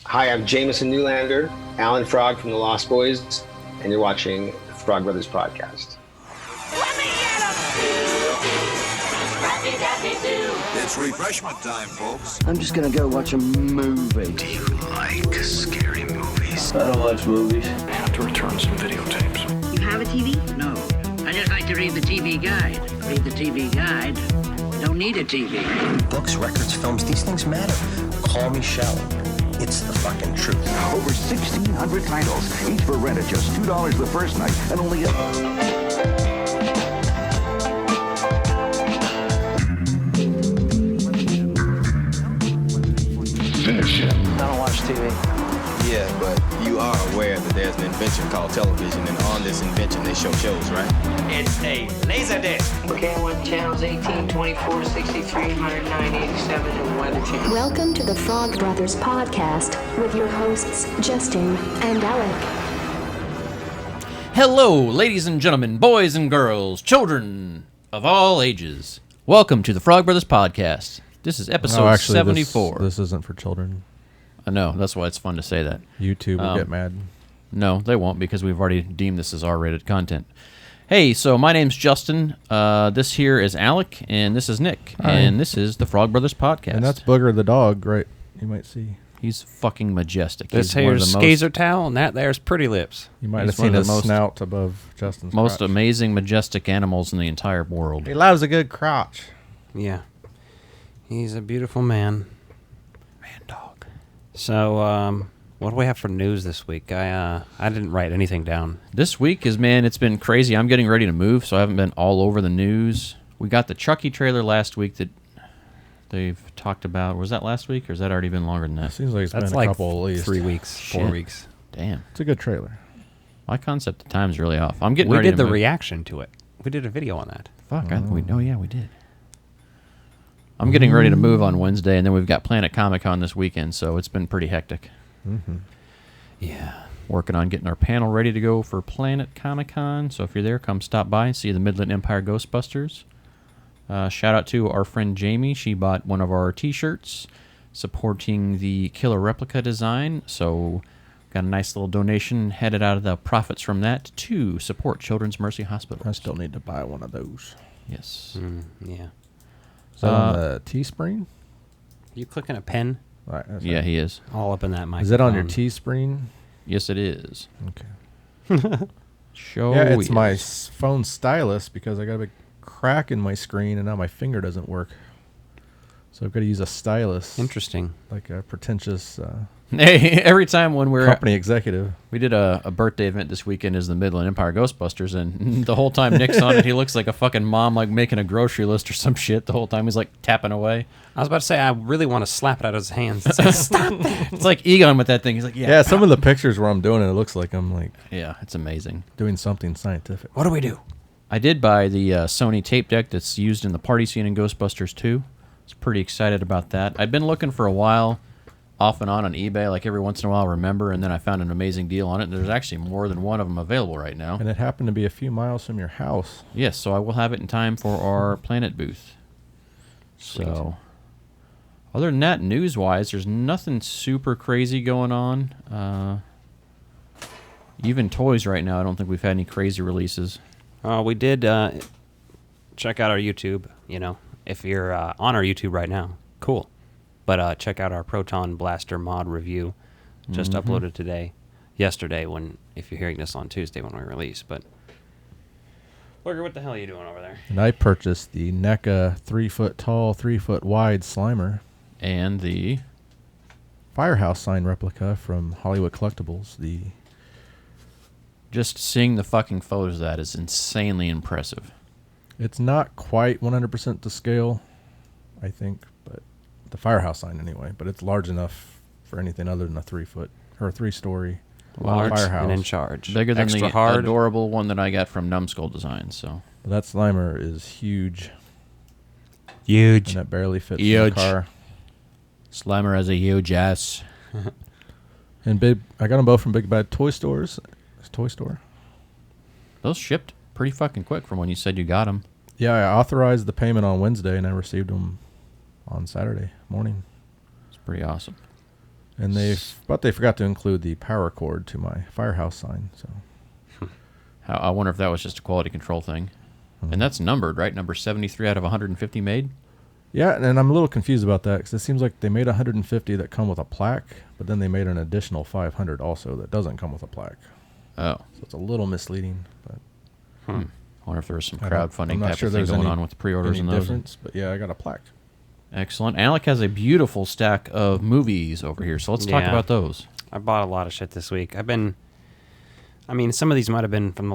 Hi, I'm Jameson Newlander, Alan Frog from the Lost Boys, and you're watching the Frog Brothers Podcast. Let me get It's refreshment time, folks. I'm just gonna go watch a movie. Do you like scary movies? I don't watch movies. I have to return some videotapes. You have a TV? No. I just like to read the TV guide. Read the TV guide. Don't need a TV. Books, records, films, these things matter. Call me shallow. It's the fucking truth. Over 1,600 titles, each for rent at just $2 the first night, and only Finish him. I don't watch TV. Yeah, but you are aware that there's an invention called television, and on this invention they show shows, right? It's a laser disc. Okay, I want channels 18, 24, 63, 109, 87, and Weather Channel. Welcome to the Frog Brothers Podcast with your hosts, Justin and Alec. Hello, ladies and gentlemen, boys and girls, children of all ages. Welcome to the Frog Brothers Podcast. This is episode 74. This isn't for children. I know, that's why it's fun to say that. YouTube will get mad. No, they won't, because we've already deemed this as R-rated content. Hey, so my name's Justin. This here is Alec, and this is Nick, and this is the Frog Brothers Podcast. And that's Booger the dog, right? You might see. He's fucking majestic. This He's here's Skazer Towel, and that there's Pretty Lips. You might have seen his snout above Justin's most crotch. amazing, majestic animals in the entire world. He loves a good crotch. Yeah. He's a beautiful man. Man dog. So, what do we have for news this week? I didn't write anything down. This week is, man, it's been crazy. I'm getting ready to move, so I haven't been all over the news. We got the Chucky trailer last week that they've talked about. Was that last week, or has that already been longer than that? Seems like it's That's been like a couple at least. 3 weeks, 4 weeks. Damn. It's a good trailer. My concept of time's really off. I'm getting We ready did to the move. reaction to it. We did a video on that. Fuck, we did. I'm getting ready to move on Wednesday, and then we've got Planet Comic-Con this weekend, so it's been pretty hectic. Mm-hmm. Yeah. Working on getting our panel ready to go for Planet Comic-Con, so if you're there, come stop by and see the Midland Empire Ghostbusters. Shout out to our friend Jamie. She bought one of our t-shirts supporting the Killer Replica design, so got a nice little donation headed out of the profits from that to support Children's Mercy Hospital. I still need to buy one of those. Yes. Yeah. Is that on the Teespring? You clicking a pen? Right. Yeah, he is. All up in that microphone. Is it on your Teespring? Yes, it is. Okay. Show yeah, it's is. my phone stylus because I got a big crack in my screen and now my finger doesn't work. So I've got to use a stylus. Interesting. Like a pretentious Hey, every time when we're company executive. We did a birthday event this weekend as the Midland Empire Ghostbusters, and the whole time Nick's on it, he looks like a fucking mom, like making a grocery list or some shit. The whole time he's like tapping away. I was about to say, I really want to slap it out of his hands. It's like, stop that. It's like Egon with that thing. He's like, Yeah, some of the pictures where I'm doing it looks like I'm like yeah, it's amazing. Doing something scientific. What do we do? I did buy the Sony tape deck that's used in the party scene in Ghostbusters 2. I was pretty excited about that. I'd been looking for a while, off and on eBay, like every once in a while, remember, and then I found an amazing deal on it. There's actually more than one of them available right now. And it happened to be a few miles from your house. Yes, so I will have it in time for our Planet booth. Sweet. So, other than that, news-wise, there's nothing super crazy going on. Even toys right now, I don't think we've had any crazy releases. We did check out our YouTube, you know, if you're on our YouTube right now. Cool. But check out our Proton Blaster mod review. Just uploaded yesterday, if you're hearing this on Tuesday when we release. But, Lurker, what the hell are you doing over there? And I purchased the NECA 3-foot tall, 3-foot wide Slimer. And the Firehouse sign replica from Hollywood Collectibles. Just seeing the fucking photos of that is insanely impressive. It's not quite 100% to scale, I think, but the Firehouse sign anyway. But it's large enough for anything other than a 3-foot or a 3-story large Firehouse. And in charge. Bigger than Extra the hard. adorable one that I got from Numbskull Designs. So that Slimer is huge. Huge. And it barely fits in the car. Slimer has a huge ass. And I got them both from Big Bad Toy Stores. Toy Store. Those shipped pretty fucking quick from when you said you got them. Yeah, I authorized the payment on Wednesday, and I received them on Saturday morning. It's pretty awesome. And they forgot to include the power cord to my firehouse sign. So, I wonder if that was just a quality control thing. And that's numbered, right? Number 73 out of 150 made? Yeah, and I'm a little confused about that because it seems like they made 150 that come with a plaque, but then they made an additional 500 also that doesn't come with a plaque. Oh. So it's a little misleading. But I wonder if there was some crowdfunding type of thing going on with the pre-orders and those. Difference, but yeah, I got a plaque. Excellent. Alec has a beautiful stack of movies over here, so let's talk about those. I bought a lot of shit this week. Some of these might have been from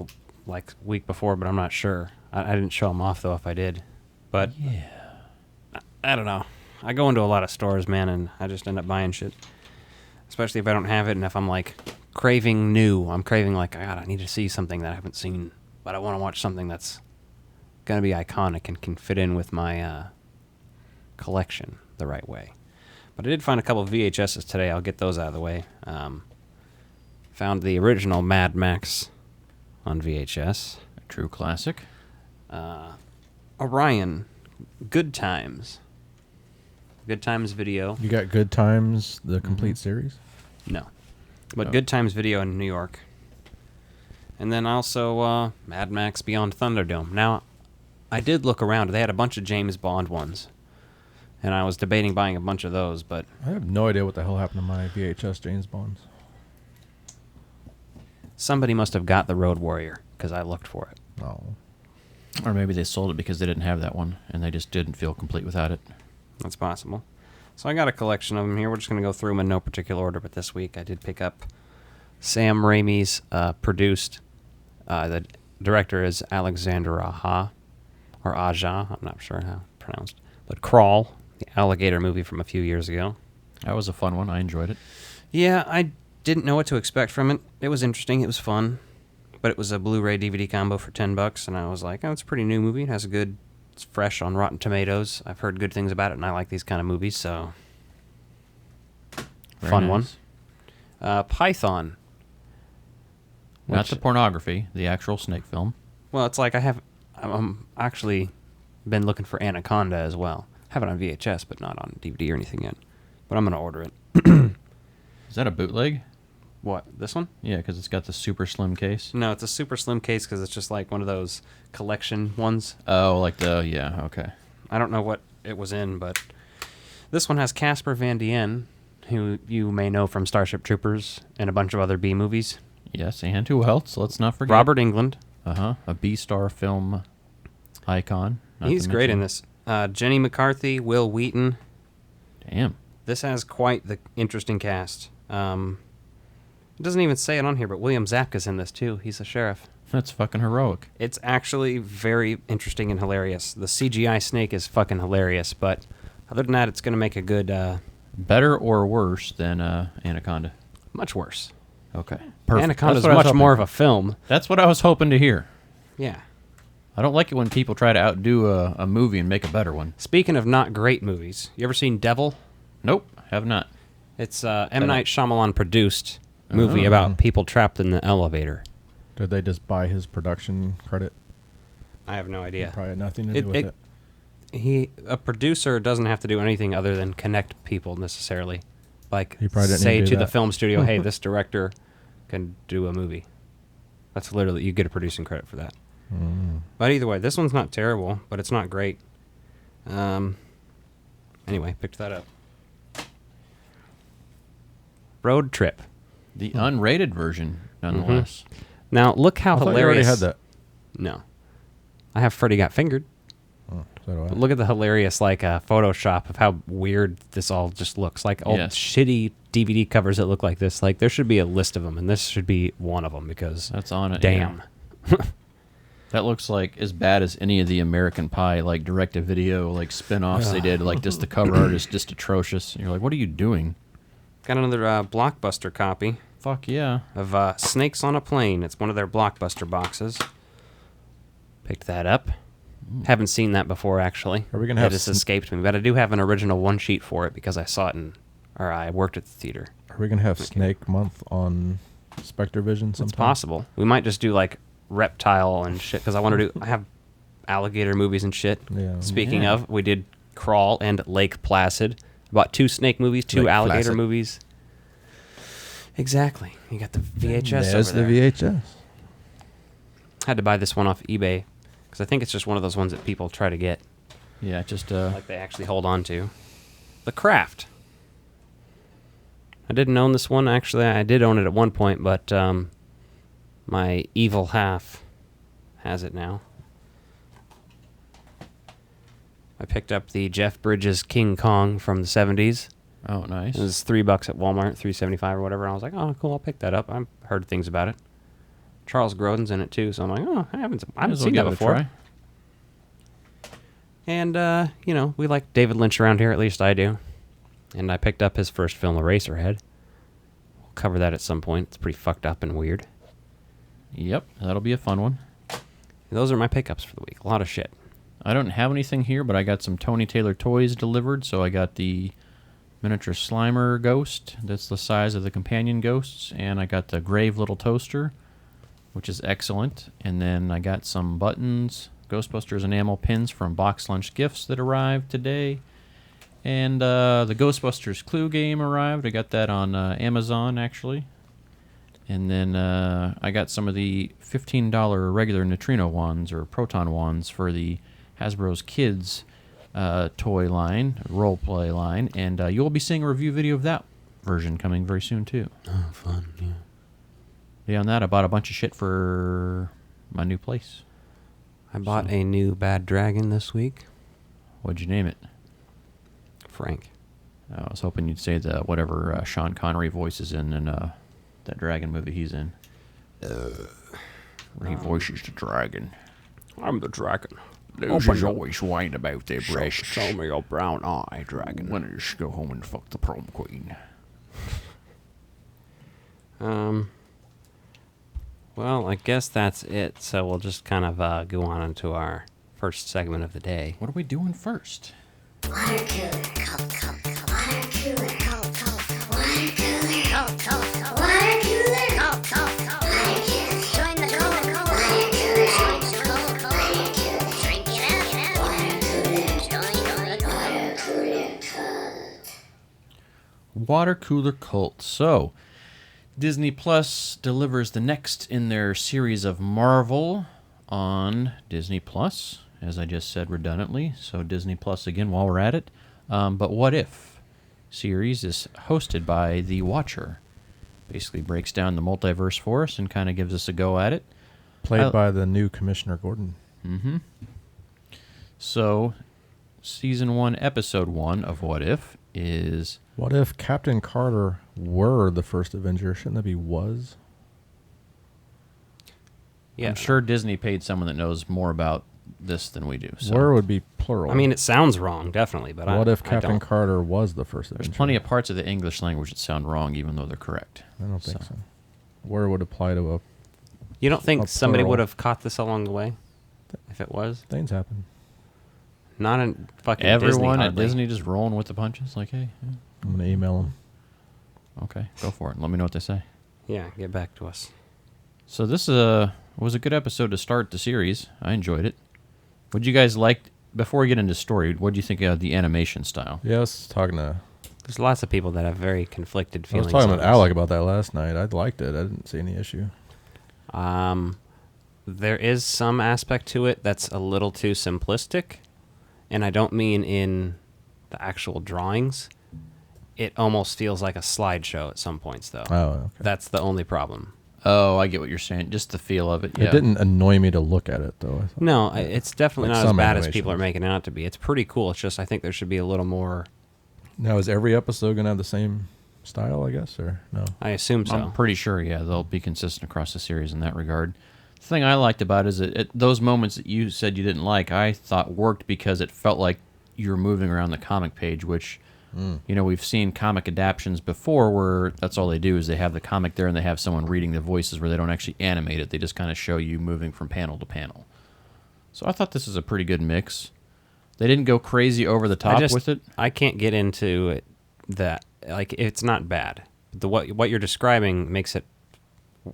the week before, but I'm not sure. I didn't show them off, though, if I did. But yeah, I don't know. I go into a lot of stores, man, and I just end up buying shit. Especially if I don't have it, and if I'm, craving new. I'm craving, God, I need to see something that I haven't seen, but I want to watch something that's going to be iconic and can fit in with my collection the right way. But I did find a couple of VHSs today. I'll get those out of the way. Found the original Mad Max on VHS. A true classic. Orion, Good Times. Good Times Video. You got Good Times, the complete series? No. But Good Times Video in New York. And then also Mad Max Beyond Thunderdome. Now, I did look around. They had a bunch of James Bond ones. And I was debating buying a bunch of those, but... I have no idea what the hell happened to my VHS James Bonds. Somebody must have got the Road Warrior, because I looked for it. Oh. Or maybe they sold it because they didn't have that one, and they just didn't feel complete without it. That's possible. So I got a collection of them here. We're just going to go through them in no particular order, but this week I did pick up Sam Raimi's produced. The director is Alexander Aja, or Aja, I'm not sure how pronounced. But Crawl, the alligator movie from a few years ago. That was a fun one. I enjoyed it. Yeah, I didn't know what to expect from it. It was interesting. It was fun. But it was a Blu-ray DVD combo for $10, and I was like, oh, it's a pretty new movie. It has it's fresh on Rotten Tomatoes. I've heard good things about it, and I like these kind of movies, so... Fun one. Python. Not the pornography, the actual snake film. Well, it's like I'm actually been looking for Anaconda as well. Have it on VHS, but not on DVD or anything yet. But I'm going to order it. Is that a bootleg? What, this one? Yeah, because it's got the super slim case. No, it's a super slim case because it's just like one of those collection ones. Oh, okay. I don't know what it was in, but this one has Casper Van Dien, who you may know from Starship Troopers and a bunch of other B movies. Yes, and who else? Let's not forget. Robert Englund. A B-star film icon. He's great in this. Jenny McCarthy, Will Wheaton. Damn. This has quite the interesting cast. It doesn't even say it on here, but William Zabka's in this too. He's a sheriff. That's fucking heroic. It's actually very interesting and hilarious. The CGI snake is fucking hilarious, but other than that, it's going to make a good... Better or worse than Anaconda? Much worse. Okay. Perfect. Anaconda's much more of a film. That's what I was hoping to hear. Yeah. I don't like it when people try to outdo a movie and make a better one. Speaking of not great movies, you ever seen Devil? Nope, have not. It's M. Night Shyamalan produced movie about people trapped in the elevator. Did they just buy his production credit? I have no idea. Probably had nothing to do with it. A producer doesn't have to do anything other than connect people necessarily. Like, he probably didn't say do to that. the film studio, hey, this director can do a movie. That's literally, you get a producing credit for that. But either way, this one's not terrible, but it's not great. Anyway, picked that up. Road Trip. The unrated version, nonetheless. Now, look how I thought hilarious... you already had that. No. I have Freddy Got Fingered. Oh, so do I. But look at the hilarious, Photoshop of how weird this all just looks. Like, old shitty DVD covers that look like this. Like, there should be a list of them, and this should be one of them, because... That's on it. Damn. Yeah. That looks like as bad as any of the American Pie, direct-to-video, spin-offs they did. Just the cover art is just atrocious. And you're like, what are you doing? Got another Blockbuster copy. Fuck yeah. Of Snakes on a Plane. It's one of their Blockbuster boxes. Picked that up. Haven't seen that before, actually. Are we gonna have It just escaped me. But I do have an original one-sheet for it because I saw it I worked at the theater. Are we going to have Snake Month on Spectre Vision sometime? It's possible. We might just do, reptile and shit, because I have alligator movies and shit. Yeah. Speaking of, we did Crawl and Lake Placid. About 2 snake movies, 2 Lake alligator Placid. movies. Exactly. You got the VHS There's over the there. VHS. Had to buy this one off eBay because I think it's just one of those ones that people try to get. Yeah, just like they actually hold on to. The Craft. I didn't own this one. Actually, I did own it at one point, but my evil half has it now. I picked up the Jeff Bridges King Kong from the 70s. Oh, nice. It was $3 at Walmart, $3.75 or whatever. And I was like, oh, cool, I'll pick that up. I've heard things about it. Charles Grodin's in it too, so I'm like, oh, I haven't seen that before. And, we like David Lynch around here, at least I do. And I picked up his first film, Eraserhead. We'll cover that at some point. It's pretty fucked up and weird. Yep, that'll be a fun one. Those are my pickups for the week. A lot of shit. I don't have anything here, but I got some Tony Taylor toys delivered. So I got the miniature Slimer ghost. That's the size of the companion ghosts. And I got the Grave Little Toaster, which is excellent. And then I got some buttons, Ghostbusters enamel pins from Box Lunch Gifts that arrived today. And the Ghostbusters Clue game arrived. I got that on Amazon, actually. And then I got some of the $15 regular neutrino wands or proton wands for the Hasbro's Kids toy line, role play line. And you'll be seeing a review video of that version coming very soon, too. Oh, fun, yeah. Beyond that, I bought a bunch of shit for my new place. I bought a new Bad Dragon this week. What'd you name it? Frank. I was hoping you'd say the whatever Sean Connery voice is in that dragon movie he's in. Where he voices the dragon. I'm the dragon. Losers always whine about their breasts. Show me your brown eye, dragon. Winners go home and fuck the prom queen. Well, I guess that's it. So we'll just kind of go on into our first segment of the day. What are we doing first? Water cooler, cold, cold, cold. Water cooler, cold, cold, cold. Water cooler, cold, cold, cold. Water cooler, cold, cold, cold. Water cooler, join the cold, cold. Water cooler, join the cold, cold. Water cooler, drink it out. Water cooler, join the water cooler cult. Water cooler cult. So, Disney Plus delivers the next in their series of Marvel on Disney Plus, as I just said redundantly. So Disney Plus again while we're at it. But What If series is hosted by The Watcher. Basically breaks down the multiverse for us and kind of gives us a go at it. Played by the new Commissioner Gordon. Mm-hmm. So, Season 1, Episode 1 of What If is... What if Captain Carter were the first Avenger? Shouldn't that be was? Yeah. I'm sure Disney paid someone that knows more about this than we do. So. Were would be plural. I mean, it sounds wrong, definitely, but what if I Captain don't. Carter was the first Avenger? There's plenty of parts of the English language that sound wrong, even though they're correct. I don't think so. Where would apply to a... You don't think somebody plural. would have caught this along the way? If it was? Things happen. Not in fucking Everyone Disney, at Disney just rolling with the punches, like, hey. Yeah. I'm going to email them. Okay, go for it. Let me know what they say. Yeah, get back to us. So this was a good episode to start the series. I enjoyed it. What'd you guys like, before we get into story, what do you think of the animation style? Yes, talking to... There's lots of people that have very conflicted I feelings. was talking on with this. Alec about that last night. I liked it. I didn't see any issue. There is some aspect to it that's a little too simplistic, and I don't mean in the actual drawings. It almost feels like a slideshow at some points, though. Oh, okay. That's the only problem. Oh, I get what you're saying. Just the feel of it. Yeah. It didn't annoy me to look at it, though. No, it's definitely like not as bad as animations. people are making it out to be. It's pretty cool. It's just I think there should be a little more... Now, is every episode going to have the same style, I guess, or no? I assume so. I'm pretty sure, yeah, they'll be consistent across the series in that regard. The thing I liked about it is that those moments that you said you didn't like, I thought worked because it felt like you were moving around the comic page, which... You know, we've seen comic adaptions before where that's all they do is they have the comic there and they have someone reading the voices where they don't actually animate it. They just kind of show you moving from panel to panel. So I thought this was a pretty good mix. They didn't go crazy over the top with it. I can't get into it that, like, it's not bad. What you're describing makes it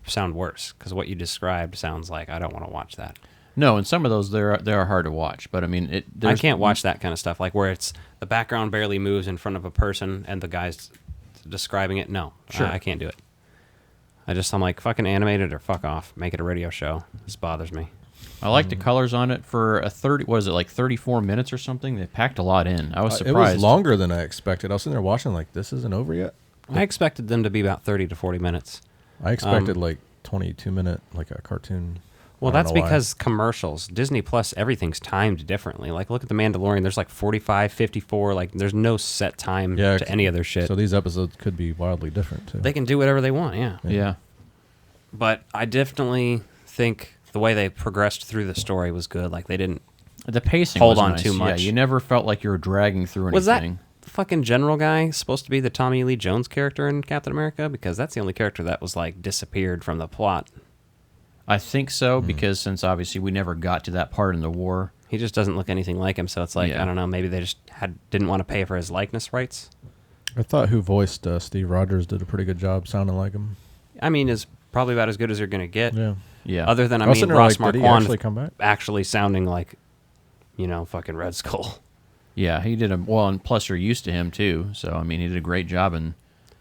sound worse because what you described sounds like I don't want to watch that. No, and some of those they are hard to watch, but I mean, I can't watch that kind of stuff, like where it's the background barely moves in front of a person and the guy's describing it. No, sure. I can't do it. I'm like, fucking animate it or fuck off. Make it a radio show. This bothers me. I like the colors on it for a 34 minutes or something? They packed a lot in. I was surprised. It was longer than I expected. I was sitting there watching like, this isn't over yet? I expected them to be about 30 to 40 minutes. I expected like 22-minute, like a cartoon. Well, that's because commercials, Disney Plus, everything's timed differently. Like, look at The Mandalorian. There's like 45, 54. Like, there's no set time to any of their shit. So these episodes could be wildly different, too. They can do whatever they want, Yeah. But I definitely think the way they progressed through the story was good. Like, they didn't the pacing hold was on nice. too much. Yeah, you never felt like you were dragging through anything. Was that fucking general guy supposed to be the Tommy Lee Jones character in Captain America? Because that's the only character that was, like, disappeared from the plot. I think so, because since obviously we never got to that part in the war. He just doesn't look anything like him, so it's like, I don't know, maybe they just didn't want to pay for his likeness rights. I thought who voiced Steve Rogers did a pretty good job sounding like him. I mean, is probably about as good as you're going to get. Yeah. Other than, Ross Marquand actually sounding like, fucking Red Skull. Yeah, he did and plus you're used to him too, so I mean, he did a great job.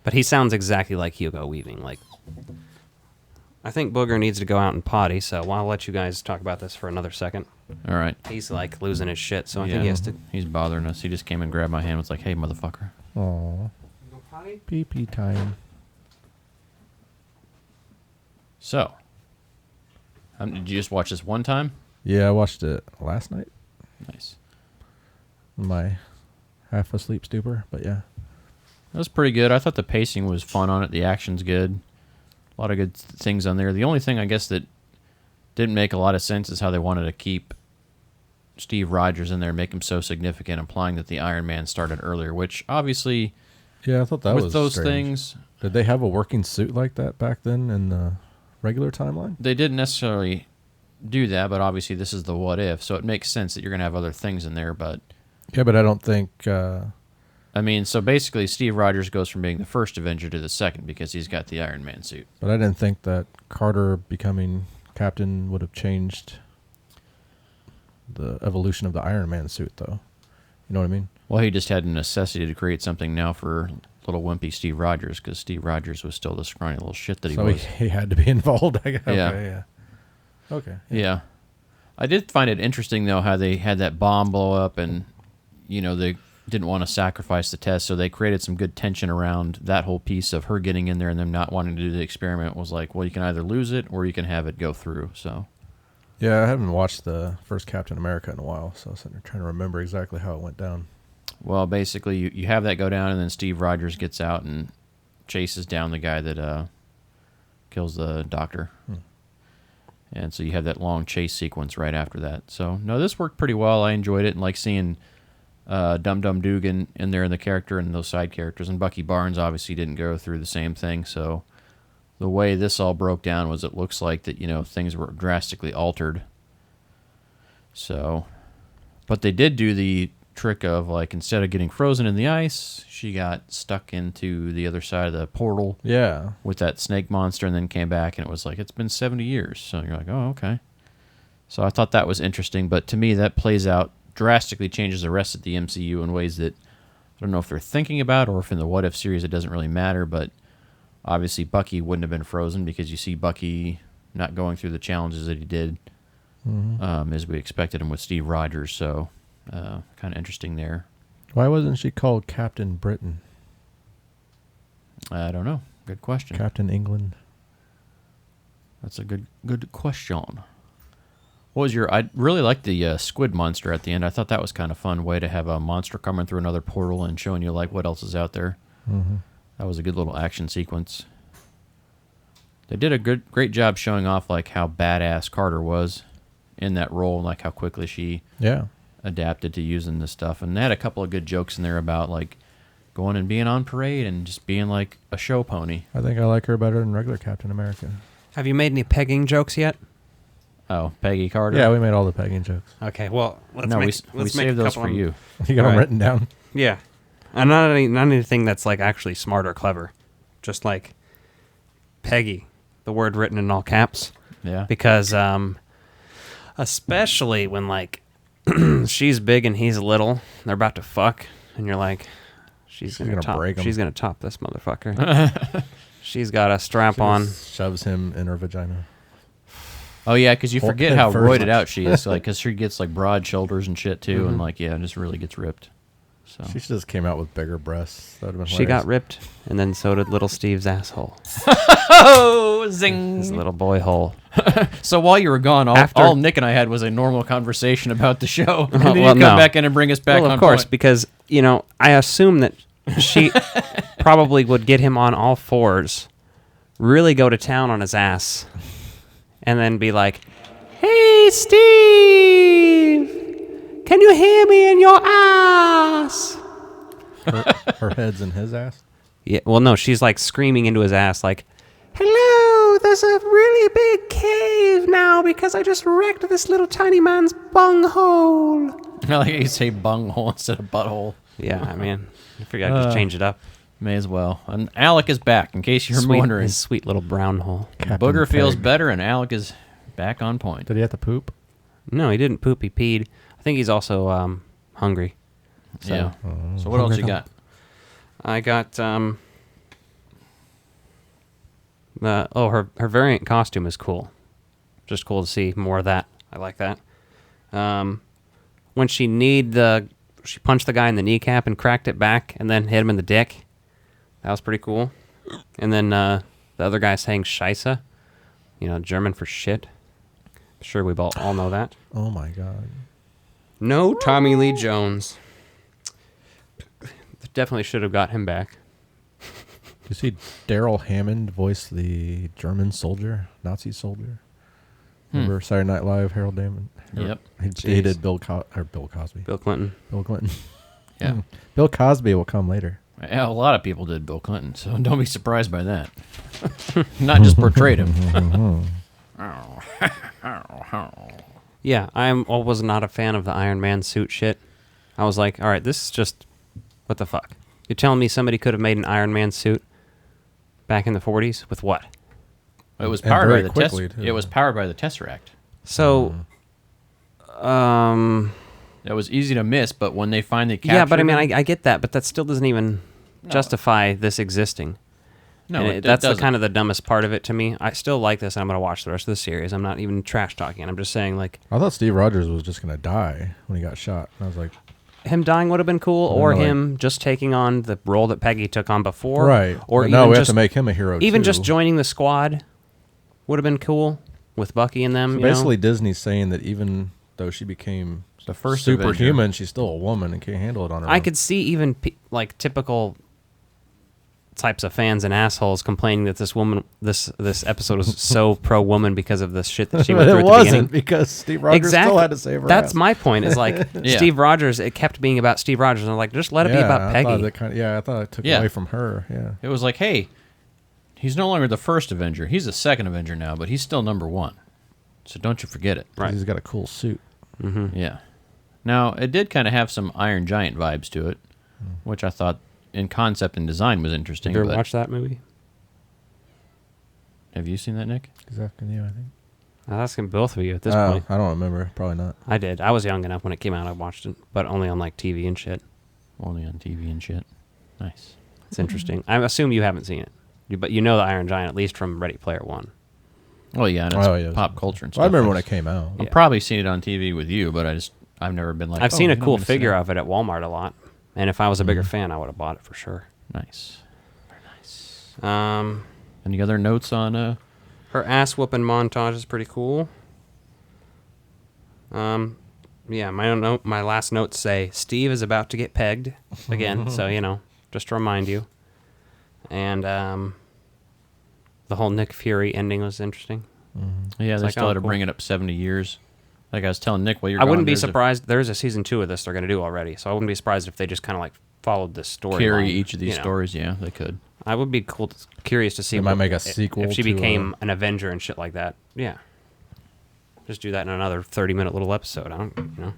But he sounds exactly like Hugo Weaving. Like, I think Booger needs to go out and potty, so I'll let you guys talk about this for another second. All right. He's like losing his shit, so I think he has to. He's bothering us. He just came and grabbed my hand and was like, hey, motherfucker. Aww. Pee-pee time. So, did you just watch this one time? Yeah, I watched it last night. Nice. My half asleep stupor, but yeah. It was pretty good. I thought the pacing was fun on it. The action's good. A lot of good things on there. The only thing I guess that didn't make a lot of sense is how they wanted to keep Steve Rogers in there and make him so significant, implying that the Iron Man started earlier, which obviously... Yeah, I thought that was with those strange. things... Did they have a working suit like that back then in the regular timeline? They didn't necessarily do that, but obviously this is the what if, so it makes sense that you're going to have other things in there, but... Yeah, but I don't think... I mean, so basically Steve Rogers goes from being the first Avenger to the second because he's got the Iron Man suit. But I didn't think that Carter becoming Captain would have changed the evolution of the Iron Man suit, though. You know what I mean? Well, he just had a necessity to create something now for little wimpy Steve Rogers because Steve Rogers was still the scrawny little shit that he was. So he had to be involved, I guess. Yeah. Okay. Yeah. I did find it interesting, though, how they had that bomb blow up and, they didn't want to sacrifice the test, so they created some good tension around that whole piece of her getting in there and them not wanting to do the experiment. Was like, well, you can either lose it or you can have it go through. So, yeah, I haven't watched the first Captain America in a while, so I was trying to remember exactly how it went down. Well, basically, you have that go down, and then Steve Rogers gets out and chases down the guy that kills the doctor. And so you have that long chase sequence right after that. So, no, this worked pretty well. I enjoyed it, and like seeing Dum Dum Dugan in there in the character and those side characters. And Bucky Barnes obviously didn't go through the same thing. So the way this all broke down was it looks like that, things were drastically altered. So, but they did do the trick of, like, instead of getting frozen in the ice, she got stuck into the other side of the portal. Yeah. With that snake monster and then came back and it was like, it's been 70 years. So you're like, oh, okay. So I thought that was interesting. But to me, that plays out, drastically changes the rest of the MCU in ways that I don't know if they're thinking about or if in the What If series it doesn't really matter, but obviously Bucky wouldn't have been frozen because you see Bucky not going through the challenges that he did as we expected him with Steve Rogers, so kind of interesting there. Why wasn't she called Captain Britain? I don't know. Good question. Captain England? That's a good question. What was I really liked the squid monster at the end. I thought that was kind of fun way to have a monster coming through another portal and showing you like what else is out there. That was a good little action sequence. They did a great job showing off like how badass Carter was in that role and like how quickly she adapted to using this stuff. And they had a couple of good jokes in there about like going and being on parade and just being like a show pony. I think I like her better than regular Captain America. Have you made any pegging jokes yet? Oh, Peggy Carter? Yeah, we made all the pegging jokes. Okay, well, let's we saved those for you. You got them written down? Yeah. And not anything that's like actually smart or clever. Just like Peggy, the word written in all caps. Yeah. Because especially when like she's big and he's little, they're about to fuck, and you're like, she's gonna top this motherfucker. She's got a strap She on. just shoves him in her vagina. Oh yeah, because you forget Head how first. roided out she is. Like, because she gets like broad shoulders and shit too, and like just really gets ripped. So She just came out with bigger breasts. That would have been She got hilarious. ripped, and then so did little Steve's asshole. Oh, zing! His little boy hole. So while you were gone, After- all Nick and I had was a normal conversation about the show, and then Well, you come no. back in and bring us back. Well, on of course, point. because I assume that she probably would get him on all fours, really go to town on his ass, and then be like, "Hey, Steve, can you hear me in your ass?" Her head's in his ass. Yeah. Well, no, she's like screaming into his ass, like, "Hello, there's a really big cave now because I just wrecked this little tiny man's bunghole." I like how you say bunghole instead of butthole. Yeah, I mean, I figured I'd just change it up. May as well. And Alec is back, in case you're wondering. His sweet little brown hole. Captain Booger feels Peg. better, and Alec is back on point. Did he have to poop? No, he didn't poop. He peed. I think he's also hungry. So, Yeah. So what else you got? I got her variant costume is cool. Just cool to see more of that. I like that. When she she punched the guy in the kneecap and cracked it back, and then hit him in the dick. That was pretty cool. And then the other guy saying Scheisse, German for shit. I'm sure we all know that. Oh my god. No Tommy Lee Jones. Definitely should have got him back. You see Daryl Hammond voice the German soldier, Nazi soldier. Remember Saturday Night Live, Harold Damon? Yep. He dated Bill Cosby. Bill Clinton. Bill Clinton. Yeah. Bill Cosby will come later. Yeah, a lot of people did Bill Clinton, so don't be surprised by that. Not just portrayed him. Yeah, I was not a fan of the Iron Man suit shit. I was like, all right, this is just, what the fuck? You're telling me somebody could have made an Iron Man suit back in the 40s with what? It was And powered by very the quickly, too. It was powered by the Tesseract. So, That was easy to miss, but when they finally captured yeah, but I mean, him- I get that, but that still doesn't even justify this existing. No, And it that's doesn't. kind of the dumbest part of it to me. I still like this, and I'm going to watch the rest of the series. I'm not even trash talking. I'm just saying, like, I thought Steve Rogers was just going to die when he got shot. I was like, him dying would have been cool, I or know, like- him just taking on the role that Peggy took on before. right. Or But even no, we have just, to make him a hero even too. just joining the squad would have been cool with Bucky and them. So you know? basically, Disney's saying that even though she became The first superhuman, Avenger. she's still a woman and can't handle it on her I own. could see even like typical types of fans and assholes complaining that this woman, this episode was so pro woman because of the shit that she went But through it at the wasn't beginning. because Steve Rogers still had to save her. That's ass. my point. Is like Yeah. Steve Rogers. It kept being about Steve Rogers, and I'm like, just let it be about I Peggy. thought that I thought it took Yeah. away from her. Yeah. It was like, hey, he's no longer the first Avenger. He's the second Avenger now, but he's still number one. So don't you forget it. Right. He's got a cool suit. Yeah. Now, it did kind of have some Iron Giant vibes to it, which I thought in concept and design was interesting. You ever but- watched that movie? Have you seen that, Nick? He's asking you, I think. I'm asking both of you at this Oh, point. I don't remember. Probably not. I did. I was young enough when it came out. I watched it, but only on like TV and shit. Only on TV and shit. Nice. It's interesting. I assume you haven't seen it, but you know the Iron Giant at least from Ready Player One. Oh, yeah, and it's Oh, yeah. pop culture and stuff. Well, I remember when it came out. I've probably seen it on TV with you, but I've never been like, I've oh, seen a you know, cool I'm gonna sit figure down. of it at Walmart a lot, and if I was a bigger fan, I would have bought it for sure. Nice. Very nice. Um, Any other notes on her ass whooping montage is pretty cool. Yeah, my last notes say Steve is about to get pegged again, so you know, just to remind you. And the whole Nick Fury ending was interesting. Yeah, It's they like, still oh, had to cool. bring it up 70 years. Like I was telling Nick while you're I gone, wouldn't be there's a- surprised. There's a season 2 of this they're going to do already, so I wouldn't be surprised if they just kind of like followed this story. carry each of these stories. Yeah, they could. I would be curious to see. They might what- make a if sequel she to, became an Avenger and shit like that. Yeah, just do that in another 30-minute little episode. I don't, you know.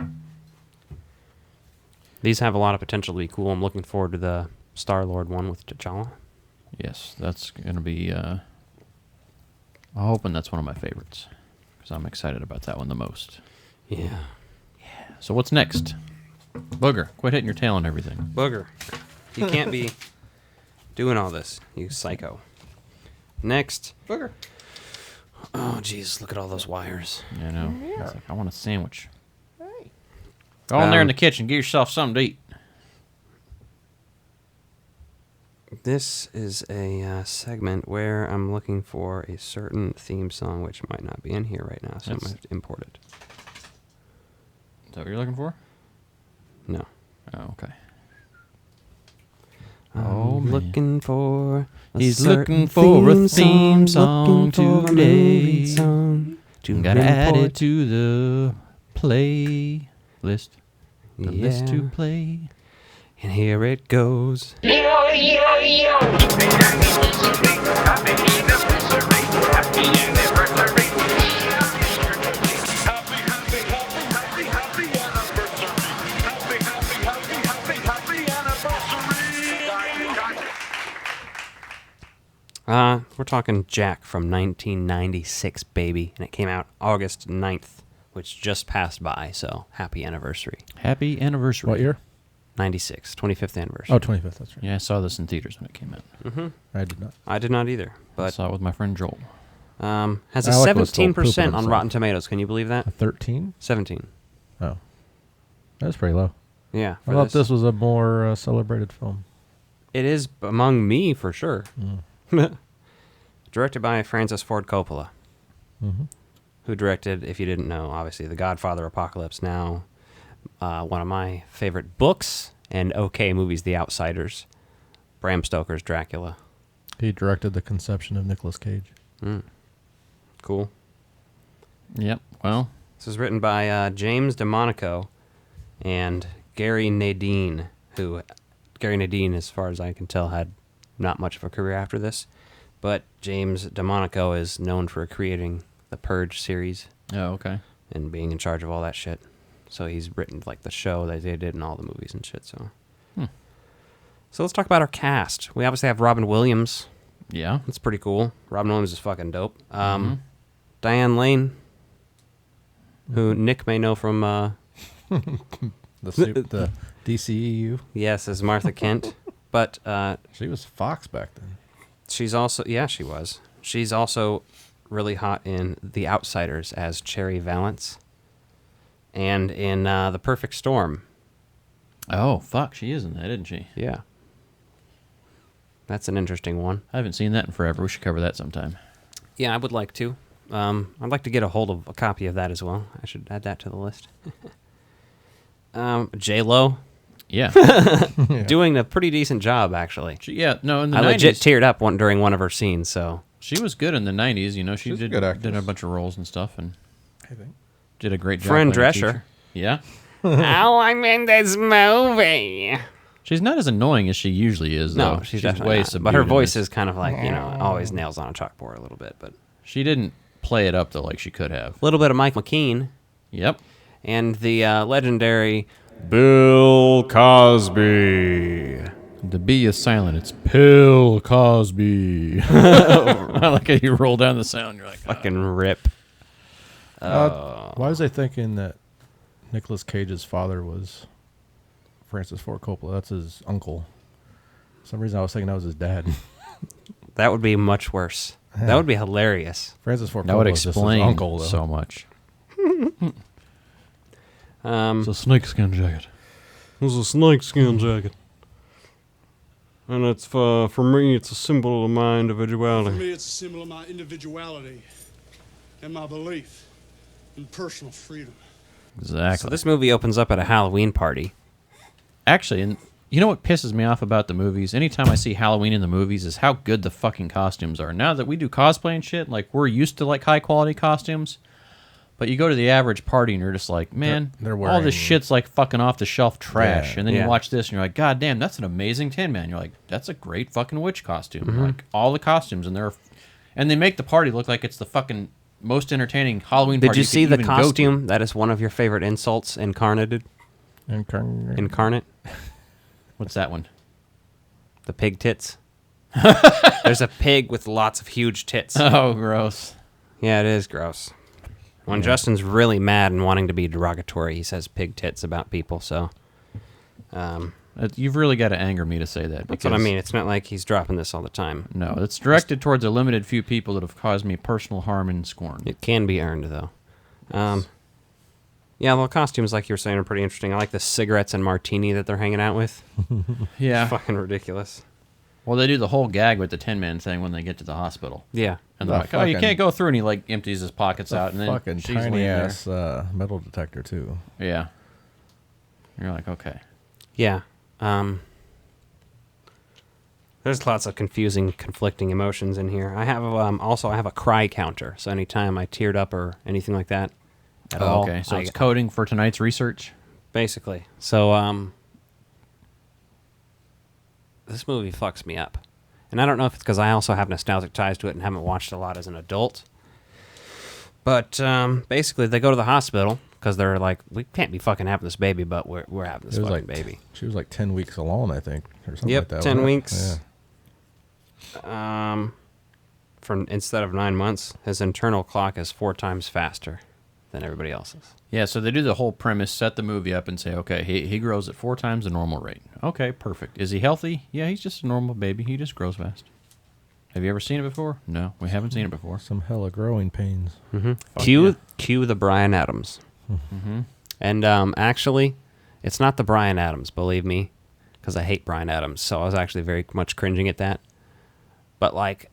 These have a lot of potential to be cool. I'm looking forward to the Star-Lord one with T'Challa. Yes, that's going to be... I'm hoping that's one of my favorites, because I'm excited about that one the most. Yeah. So what's next? Booger, quit hitting your tail on everything. Booger, you can't be doing all this, you psycho. Next. Booger. Oh, jeez, look at all those wires. I know. It's like, I want a sandwich. Go in there in the kitchen. Get yourself something to eat. This is a segment where I'm looking for a certain theme song, which might not be in here right now, so I might have to import it. Is that what you're looking for? No. Oh, okay. I'm looking for He's looking for a theme song today. Gotta add it to the playlist. The list to play. And here it goes. Yo, yo, yo. Happy anniversary. Happy anniversary. Happy anniversary. We're talking Jack from 1996, baby. And it came out August 9th, which just passed by, so happy anniversary. Happy anniversary. What year? 96, 25th anniversary. Oh, 25th, that's right. Yeah, I saw this in theaters when it came out. Mm-hmm. I did not. I did not either. But I saw it with my friend Joel. Has a Alec was still 17% pooping on himself. Rotten Tomatoes. Can you believe that? A 13? 17. Oh. That's pretty low. Yeah. I thought this was a more celebrated film. It is among me, for sure. Mm. Directed by Francis Ford Coppola, Mm-hmm. who directed, if you didn't know, obviously, The Godfather, Apocalypse Now, one of my favorite books, and okay movies, The Outsiders, Bram Stoker's Dracula. He directed the conception of Nicolas Cage. Mm. Cool. Yep, well. This was written by James DeMonico and Gary Nadine, who, Gary Nadine, as far as I can tell, had not much of a career after this. But James DeMonico is known for creating the Purge series. Oh, okay. And being in charge of all that shit. So he's written like the show that they did and all the movies and shit. So let's talk about our cast. We obviously have Robin Williams. Yeah. That's pretty cool. Robin Williams is fucking dope. Diane Lane, who Nick may know from... the DCEU? Yes, as Martha Kent. But... she was Fox back then. She's also... Yeah, she was. She's also really hot in The Outsiders as Cherry Valance. And in The Perfect Storm. Oh, fuck. She is in that, isn't she? Yeah. That's an interesting one. I haven't seen that in forever. We should cover that sometime. Yeah, I would like to. I'd like to get a hold of a copy of that as well. I should add that to the list. J-Lo. Yeah. Doing a pretty decent job, actually. In the 90s. I legit teared up during one of her scenes, so... She was good in the 90s, you know. She did a bunch of roles and stuff, and I think did a great job. Fran playing a Drescher. teacher. Yeah. Oh, I'm in this movie. She's not as annoying as she usually is, though. No, she's definitely way not. subdued But her in voice this. is kind of like, always nails on a chalkboard a little bit. But she didn't play it up, though, like she could have. A little bit of Mike McKean. Yep. And the legendary Bill Cosby. The B is silent. It's Bill Cosby. I like how you roll down the sound. You're like, fucking rip. Why was I thinking that Nicolas Cage's father was Francis Ford Coppola? That's his uncle. For some reason I was thinking that was his dad. That would be much worse. That would be hilarious. Francis Ford Coppola that would was just his explain uncle, though. so much. It's a snakeskin jacket. It was a snakeskin jacket. And it's for me, it's a symbol of my For individuality. me, it's a symbol of my individuality and my belief in personal freedom. Exactly. So this movie opens up at a Halloween party. Actually, and you know what pisses me off about the movies? Anytime I see Halloween in the movies is how good the fucking costumes are. Now that we do cosplay and shit, like we're used to like high quality costumes. But you go to the average party and you're just like, man, They're all wearing- this shit's like fucking off the shelf trash. Yeah. And then Yeah. you watch this and you're like, God damn, that's an amazing Tin Man. You're like, that's a great fucking witch costume. Mm-hmm. Like all the costumes and they make the party look like it's the fucking most entertaining Halloween party. Did you see could the even go to. costume that is one of your favorite insults incarnated? Incarnate? What's that one? The pig tits. There's a pig with lots of huge tits. Oh, gross. Yeah, it is gross. When Justin's really mad and wanting to be derogatory, he says pig tits about people, so... You've really got to anger me to say that. That's what I mean. It's not like he's dropping this all the time. No, it's directed towards a limited few people that have caused me personal harm and scorn. It can be earned, though. Yeah, well, costumes, like you were saying, are pretty interesting. I like the cigarettes and martini that they're hanging out with. Yeah. It's fucking ridiculous. Well, they do the whole gag with the Tin Man thing when they get to the hospital. Yeah. And they're like, oh, you can't go through, and he, like, empties his pockets out, and then fucking she's laying tiny-ass there. metal detector, too. Yeah. You're like, okay. Yeah. There's lots of confusing, conflicting emotions in here. I have I have a cry counter, so anytime I teared up or anything like that at all. Okay, so it's coding for tonight's research? Basically. So, this movie fucks me up. And I don't know if it's because I also have nostalgic ties to it and haven't watched a lot as an adult. But basically, they go to the hospital because they're like, we can't be fucking having this baby, but we're having this fucking baby. She was like 10 weeks along, I think, or something Yep, like that. 10 weeks. Yeah. Instead of 9 months, his internal clock is 4 times faster than everybody else's. Yeah, so they do the whole premise, set the movie up, and say, okay, he grows at 4 times the normal rate. Okay, perfect. Is he healthy? Yeah, he's just a normal baby. He just grows fast. Have you ever seen it before? No, we haven't seen it before. Some hella growing pains. Mm-hmm. Cue the Bryan Adams. Mm-hmm. And actually, it's not the Bryan Adams, believe me, because I hate Bryan Adams, so I was actually very much cringing at that. But, like,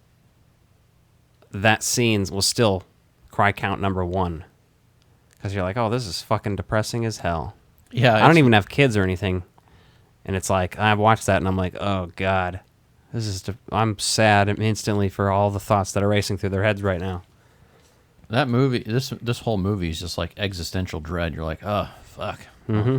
that scene was still cry count number 1. Because you're like, oh, this is fucking depressing as hell. Yeah. I don't even have kids or anything. And it's like, I watched that and I'm like, oh, God. I'm sad instantly for all the thoughts that are racing through their heads right now. That movie, this whole movie is just like existential dread. You're like, oh, fuck. Mm-hmm.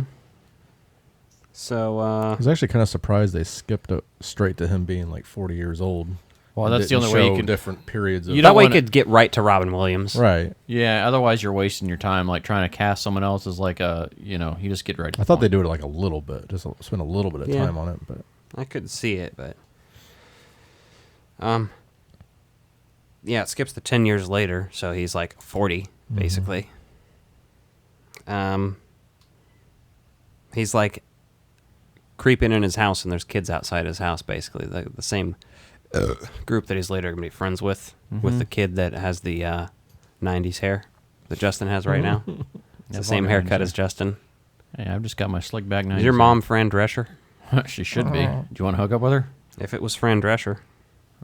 So, I was actually kind of surprised they skipped straight to him being like 40 years old. Well, that's the only way you can different periods. That way you could get right to Robin Williams, right? Yeah. Otherwise, you're wasting your time like trying to cast someone else as like you just get right. To I thought they do it like a little bit, just spend a little bit of time on it, but I couldn't see it, but yeah, it skips to 10 years later, so he's like 40 basically. He's like creeping in his house, and there's kids outside his house, basically the same group that he's later gonna be friends with the kid that has the 90s hair that Justin has right now. It's the same haircut as Justin. Hey, I've just got my slick back 90s. Is your mom Fran Drescher? She should be. Do you want to hook up with her? If it was Fran Drescher.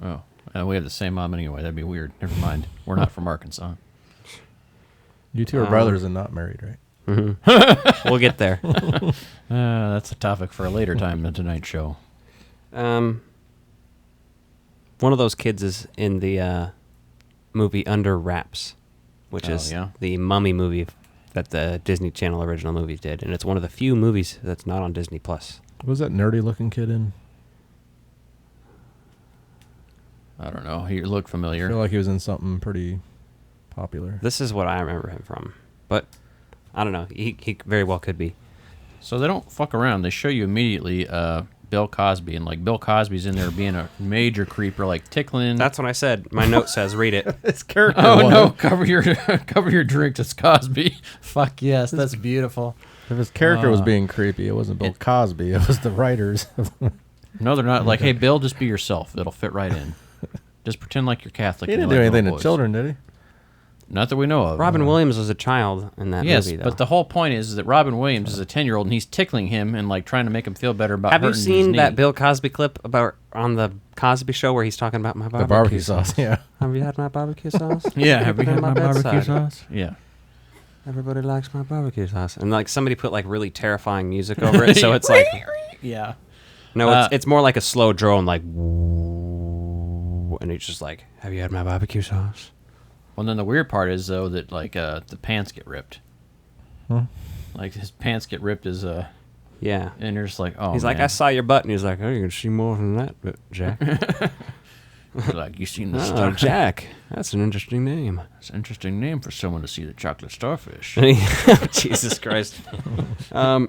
Oh, we have the same mom anyway. That'd be weird. Never mind. We're not from Arkansas. You two are brothers and not married, right? Mm-hmm. We'll get there. That's a topic for a later time in tonight's show. One of those kids is in the movie Under Wraps, which is the Mummy movie that the Disney Channel original movie did, and it's one of the few movies that's not on Disney Plus. What was that nerdy-looking kid in? I don't know. He looked familiar. I feel like he was in something pretty popular. This is what I remember him from, but I don't know. He very well could be. So they don't fuck around. They show you immediately Bill Cosby, and like Bill Cosby's in there being a major creeper, like tickling. That's what I said. My note says, read it. His character. Oh no! Cover your drink. It's Cosby. Fuck yes, that's beautiful. If his character was being creepy, it wasn't Bill Cosby. It was the writers. No, they're not. Like, hey, Bill, just be yourself. It'll fit right in. Just pretend like you're Catholic. He didn't do anything to children, did he? Not that we know of. Robin Williams was a child in that movie, though. But the whole point is that Robin Williams is a 10-year-old, and he's tickling him and like trying to make him feel better about hurting his knee. Have you seen that Bill Cosby clip about on the Cosby Show where he's talking about my barbecue sauce? Yeah. Have you had my barbecue sauce? Yeah. Have you had my barbecue sauce? Yeah. Everybody likes my barbecue sauce, and like somebody put like really terrifying music over it, so it's like, yeah. No, it's more like a slow drone, like, and it's just like, have you had my barbecue sauce? Well, then the weird part is though that like the pants get ripped. Huh? Like his pants get ripped as yeah, and you're just like, oh. He's man. like, I saw your butt, and he's like, oh, you can see more than that, Jack. Like you seen the oh, Jack. That's an interesting name. It's an interesting name for someone to see the chocolate starfish. Jesus Christ.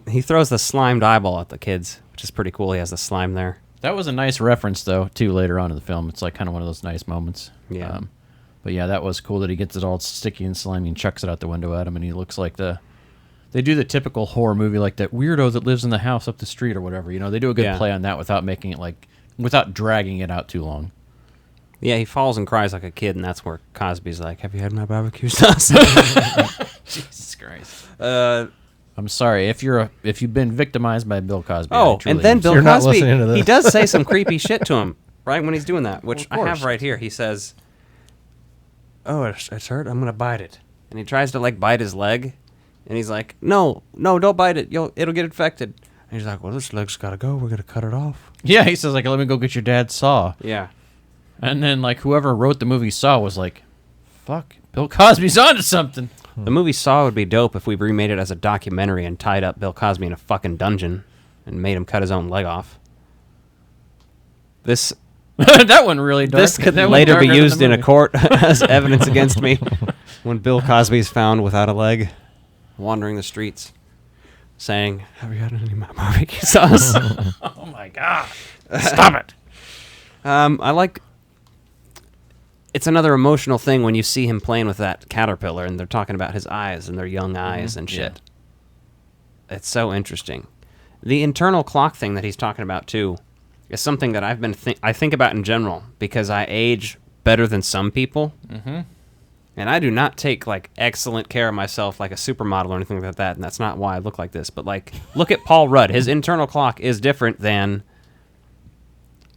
He throws the slimed eyeball at the kids, which is pretty cool. He has the slime there. That was a nice reference, though, too, later on in the film. It's like kind of one of those nice moments. Yeah. But yeah, that was cool that he gets it all sticky and slimy and chucks it out the window at him, and he looks like the They do the typical horror movie, like that weirdo that lives in the house up the street or whatever. You know, they do a good play on that without making it without dragging it out too long. Yeah, he falls and cries like a kid, and that's where Cosby's like, "Have you had my barbecue sauce?" Jesus Christ. I'm sorry if you've been victimized by Bill Cosby. Oh, and then Bill Cosby, he does say some creepy shit to him, right, when he's doing that, which I have right here. He says, "Oh, it's hurt. I'm gonna bite it," and he tries to bite his leg, and he's like, "No, don't bite it. It'll get infected." And he's like, "Well, this leg's gotta go. We're gonna cut it off." Yeah, he says let me go get your dad's saw. Yeah, and then whoever wrote the movie Saw was like, "Fuck, Bill Cosby's onto something." The movie Saw would be dope if we remade it as a documentary and tied up Bill Cosby in a fucking dungeon and made him cut his own leg off. This that one really dark. This could later be used in a court as evidence against me when Bill Cosby's found without a leg, wandering the streets, saying, "Have you had any of my barbecue sauce?" Oh my god! Stop it! It's another emotional thing when you see him playing with that caterpillar and they're talking about his eyes and their young eyes and shit. Yeah. It's so interesting. The internal clock thing that he's talking about too is something that I think about in general because I age better than some people. Mm-hmm. And I do not take excellent care of myself like a supermodel or anything like that, and that's not why I look like this. But look at Paul Rudd. His internal clock is different than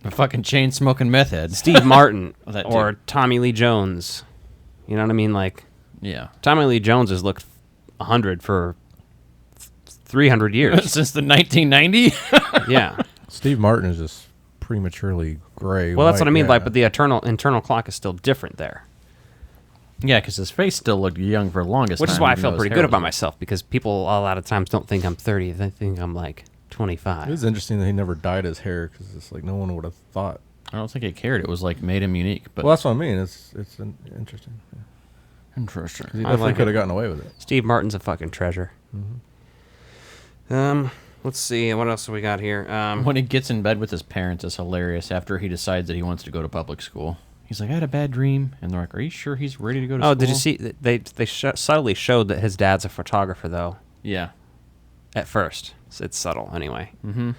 a fucking chain smoking meth head. Steve Martin or Tommy Lee Jones. You know what I mean? Yeah. Tommy Lee Jones has looked 100 for 300 years. Since the 1990? Yeah. Steve Martin is just prematurely gray. Well, that's what I mean. But the internal clock is still different there. Yeah, because his face still looked young for the longest Which time. is why I feel pretty good about myself, because people a lot of times don't think I'm 30. They think I'm 25. It was interesting that he never dyed his hair because it's no one would have thought. I don't think he cared. It was made him unique. But well, that's what I mean. It's interesting. Yeah. Interesting. He definitely could have gotten away with it. Steve Martin's a fucking treasure. Mm-hmm. Let's see. What else have we got here? When he gets in bed with his parents, it's hilarious. After he decides that he wants to go to public school, he's like, "I had a bad dream," and they're like, "Are you sure he's ready to go to school?" Oh, did you see? They subtly showed that his dad's a photographer, though. Yeah. At first, so it's subtle anyway. Mm-hmm.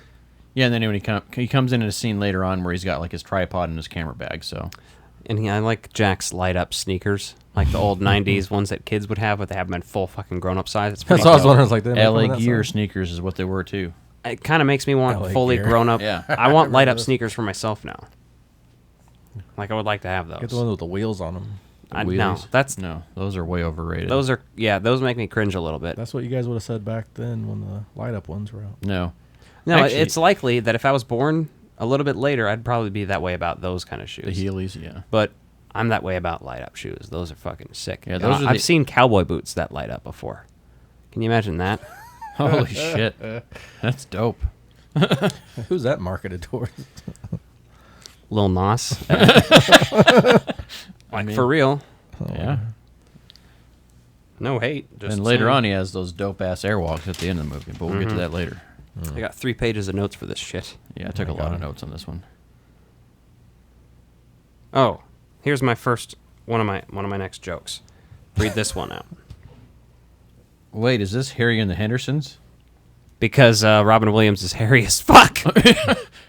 Yeah, and then when he comes in a scene later on where he's got his tripod and his camera bag. So, and I like Jack's light up sneakers, like the old '90s ones that kids would have, but they have them in full fucking grown up size. It's pretty that's what I was wondering. LA Gear sneakers is what they were too. It kind of makes me want LA fully Gear. grown up. Yeah. I want light up sneakers for myself now. I would like to have those. Get the ones with the wheels on them. No, those are way overrated. Those make me cringe a little bit. That's what you guys would have said back then when the light up ones were out. No, actually, it's likely that if I was born a little bit later, I'd probably be that way about those kind of shoes. The Heelys, yeah. But I'm that way about light up shoes. Those are fucking sick. Yeah, those I've seen cowboy boots that light up before. Can you imagine that? Holy shit, that's dope. Who's that marketed towards? Lil Nas. For real. Yeah. No hate. And later on, he has those dope ass airwalks at the end of the movie, but we'll get to that later. I got 3 pages of notes for this shit. Yeah, I took a lot of notes on this one. Oh, here's my first one of my next jokes. Read this one out. Wait, is this Harry and the Hendersons? Because Robin Williams is hairy as fuck.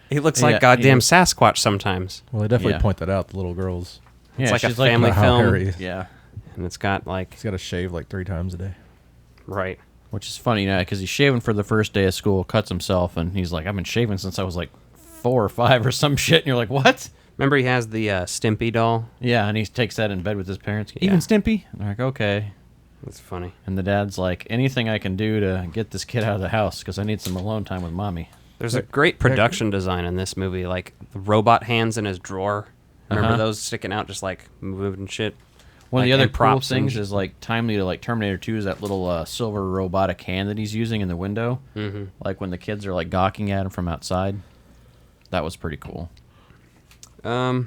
He looks like goddamn Sasquatch sometimes. Well, they definitely point that out. The little girls. It's like a family film. Yeah, and it's got he's got to shave 3 times a day. Right. Which is funny now because he's shaving for the first day of school, cuts himself, and he's like, "I've been shaving since I was 4 or 5 or some shit." And you're like, "What?" Remember, he has the Stimpy doll. Yeah, and he takes that in bed with his parents. Even Stimpy? And they're like, "Okay." That's funny. And the dad's like, "Anything I can do to get this kid out of the house because I need some alone time with mommy." There's a great production design in this movie, like the robot hands in his drawer. Remember those sticking out, just moving shit. One of the other cool things is timely to Terminator 2 is that little silver robotic hand that he's using in the window. Mm-hmm. Like when the kids are gawking at him from outside. That was pretty cool. Yeah,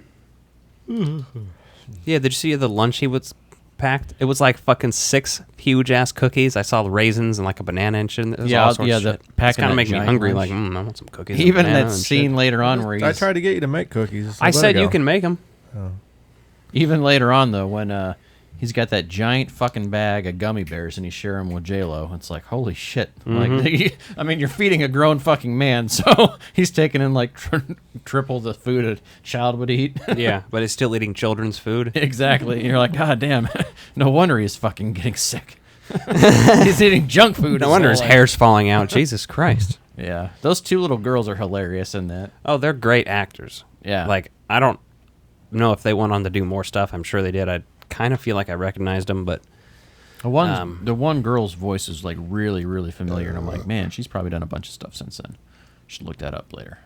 did you see the lunch he was packed? It was fucking 6 huge ass cookies. I saw the raisins and a banana and shit. Yeah, the it's kind of making me hungry. I want some cookies. Even that scene later on where I tried to get you to make cookies. I said you can make them. Oh. Even later on though, when he's got that giant fucking bag of gummy bears, and he's sharing them with J-Lo. It's like, holy shit! Mhm. Like, I mean, you're feeding a grown fucking man, so he's taking in like triple the food a child would eat. Yeah, but he's still eating children's food. Exactly. You're like, God damn! No wonder he's fucking getting sick. He's eating junk food. No wonder his hair's falling out. Jesus Christ. Yeah, those two little girls are hilarious in that. Oh, they're great actors. Yeah. Like, I don't know if they went on to do more stuff. I'm sure they did. I kind of feel like I recognized them, but the one girl's voice is like really, really familiar, and I'm like, man, she's probably done a bunch of stuff since then. Should look that up later.